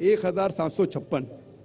1756,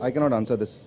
I cannot answer this.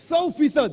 100%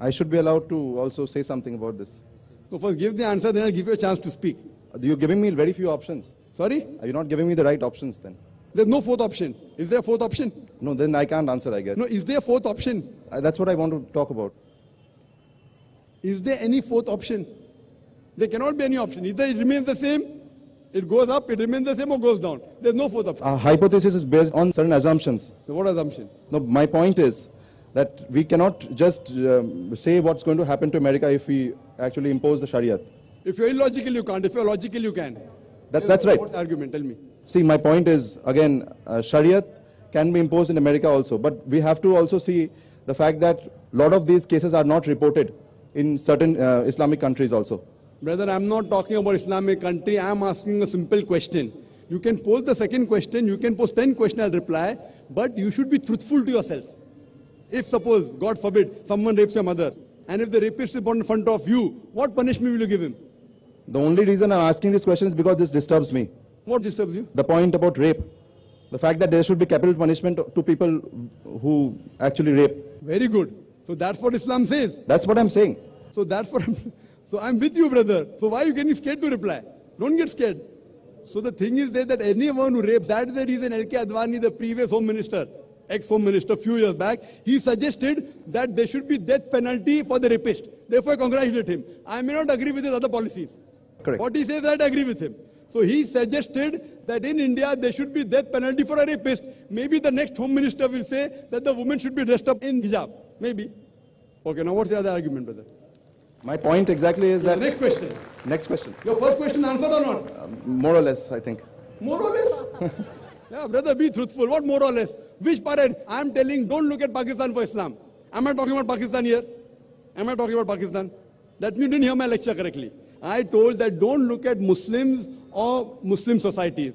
I should be allowed to also say something about this. So first give the answer, then I'll give you a chance to speak. You're giving me very few options. Sorry? Are you not giving me the right options then? There's no fourth option. Is there a fourth option? No, then I can't answer, I guess. No, is there a fourth option? That's what I want to talk about. Is there any fourth option? There cannot be any option. Either it remains the same, it goes up, it remains the same, or goes down. There's no fourth option. Our hypothesis is based on certain assumptions. So what assumption? No, my point is that we cannot just say what's going to happen to America if we actually impose the Sharia. If you're illogical, you can't. If you're logical, you can. That's right. What's the argument? Tell me. See, my point is, again, Sharia can be imposed in America also, but we have to also see the fact that a lot of these cases are not reported in certain Islamic countries also. Brother, I'm not talking about Islamic country. I'm asking a simple question. You can pose the second question, you can pose 10 questions, I'll reply, but you should be truthful to yourself. If suppose, God forbid, someone rapes your mother, and if the rapist is born in front of you, what punishment will you give him? The only reason I'm asking this question is because this disturbs me. What disturbs you? The point about rape. The fact that there should be capital punishment to people who actually rape. Very good. So that's what Islam says. That's what I'm saying. So that's what so I'm with you, brother. So why are you getting scared to reply? Don't get scared. So the thing is that anyone who rapes, that is the reason L.K. Advani, the previous home minister, ex-home minister, few years back, he suggested that there should be death penalty for the rapist. Therefore, I congratulate him. I may not agree with his other policies. Correct. What he says, I agree with him. So he suggested that in India, there should be death penalty for a rapist. Maybe the next home minister will say that the woman should be dressed up in hijab. Maybe. Okay, now what's the other argument, brother? My point exactly is that... Next question. Next question. Your first question answered or not? More or less, I think. More or less? Yeah, brother, be truthful. What more or less? Which part? I'm telling, don't look at Pakistan for Islam. Am I talking about Pakistan here? Am I talking about Pakistan? That means you didn't hear my lecture correctly. I told that don't look at Muslims or Muslim societies.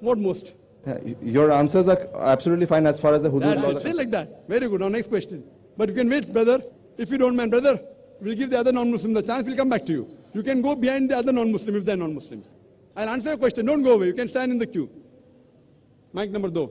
What most? Your answers are absolutely fine as far as the hudud laws are That's it, like that. Very good. Now next question. But you can wait, brother. If you don't mind, brother, we'll give the other non-Muslim the chance. We'll come back to you. You can go behind the other non-Muslim if they're non-Muslims. I'll answer your question. Don't go away. You can stand in the queue. Mic number 2.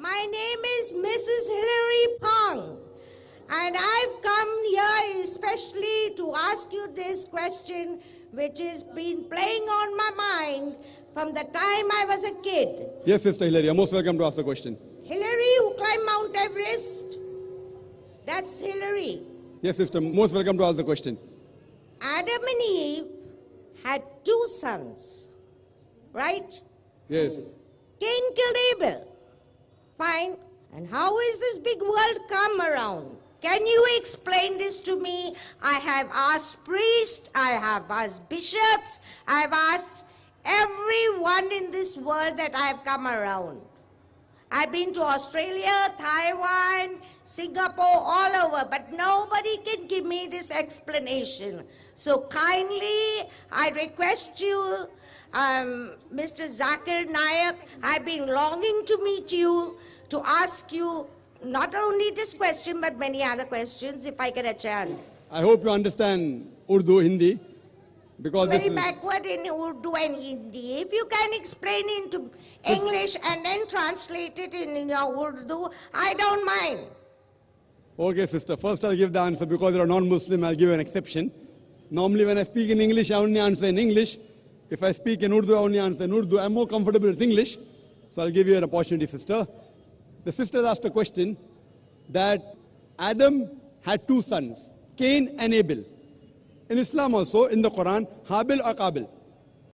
My name is Mrs. Hilary Pang, and I've come here especially to ask you this question, which has been playing on my mind from the time I was a kid. Yes, Sister Hilary, you're most welcome to ask the question. Hillary who climbed Mount Everest, that's Hillary. Yes, Sister, most welcome to ask the question. Adam and Eve had 2 sons, right? Yes. Cain killed Abel. Fine. And how is this big world come around? Can you explain this to me? I have asked priests, I have asked bishops, I have asked everyone in this world that I have come around. I've been to Australia, Taiwan, Singapore, all over, but nobody can give me this explanation. So kindly, I request you, Mr. Zakir Naik, I've been longing to meet you, to ask you not only this question, but many other questions, if I get a chance. I hope you understand Urdu, Hindi. Because this Very is, backward in Urdu and Hindi. If you can explain into English and then translate it in your Urdu, I don't mind. okay, sister. First, I'll give the answer because you're a non-Muslim. I'll give you an exception. Normally, when I speak in English, I only answer in English. If I speak in Urdu, I only answer in Urdu. I'm more comfortable with English, so I'll give you an opportunity, sister. The sister asked a question that Adam had two sons, Cain and Abel. In Islam also, in the Quran, Habil or Qabil.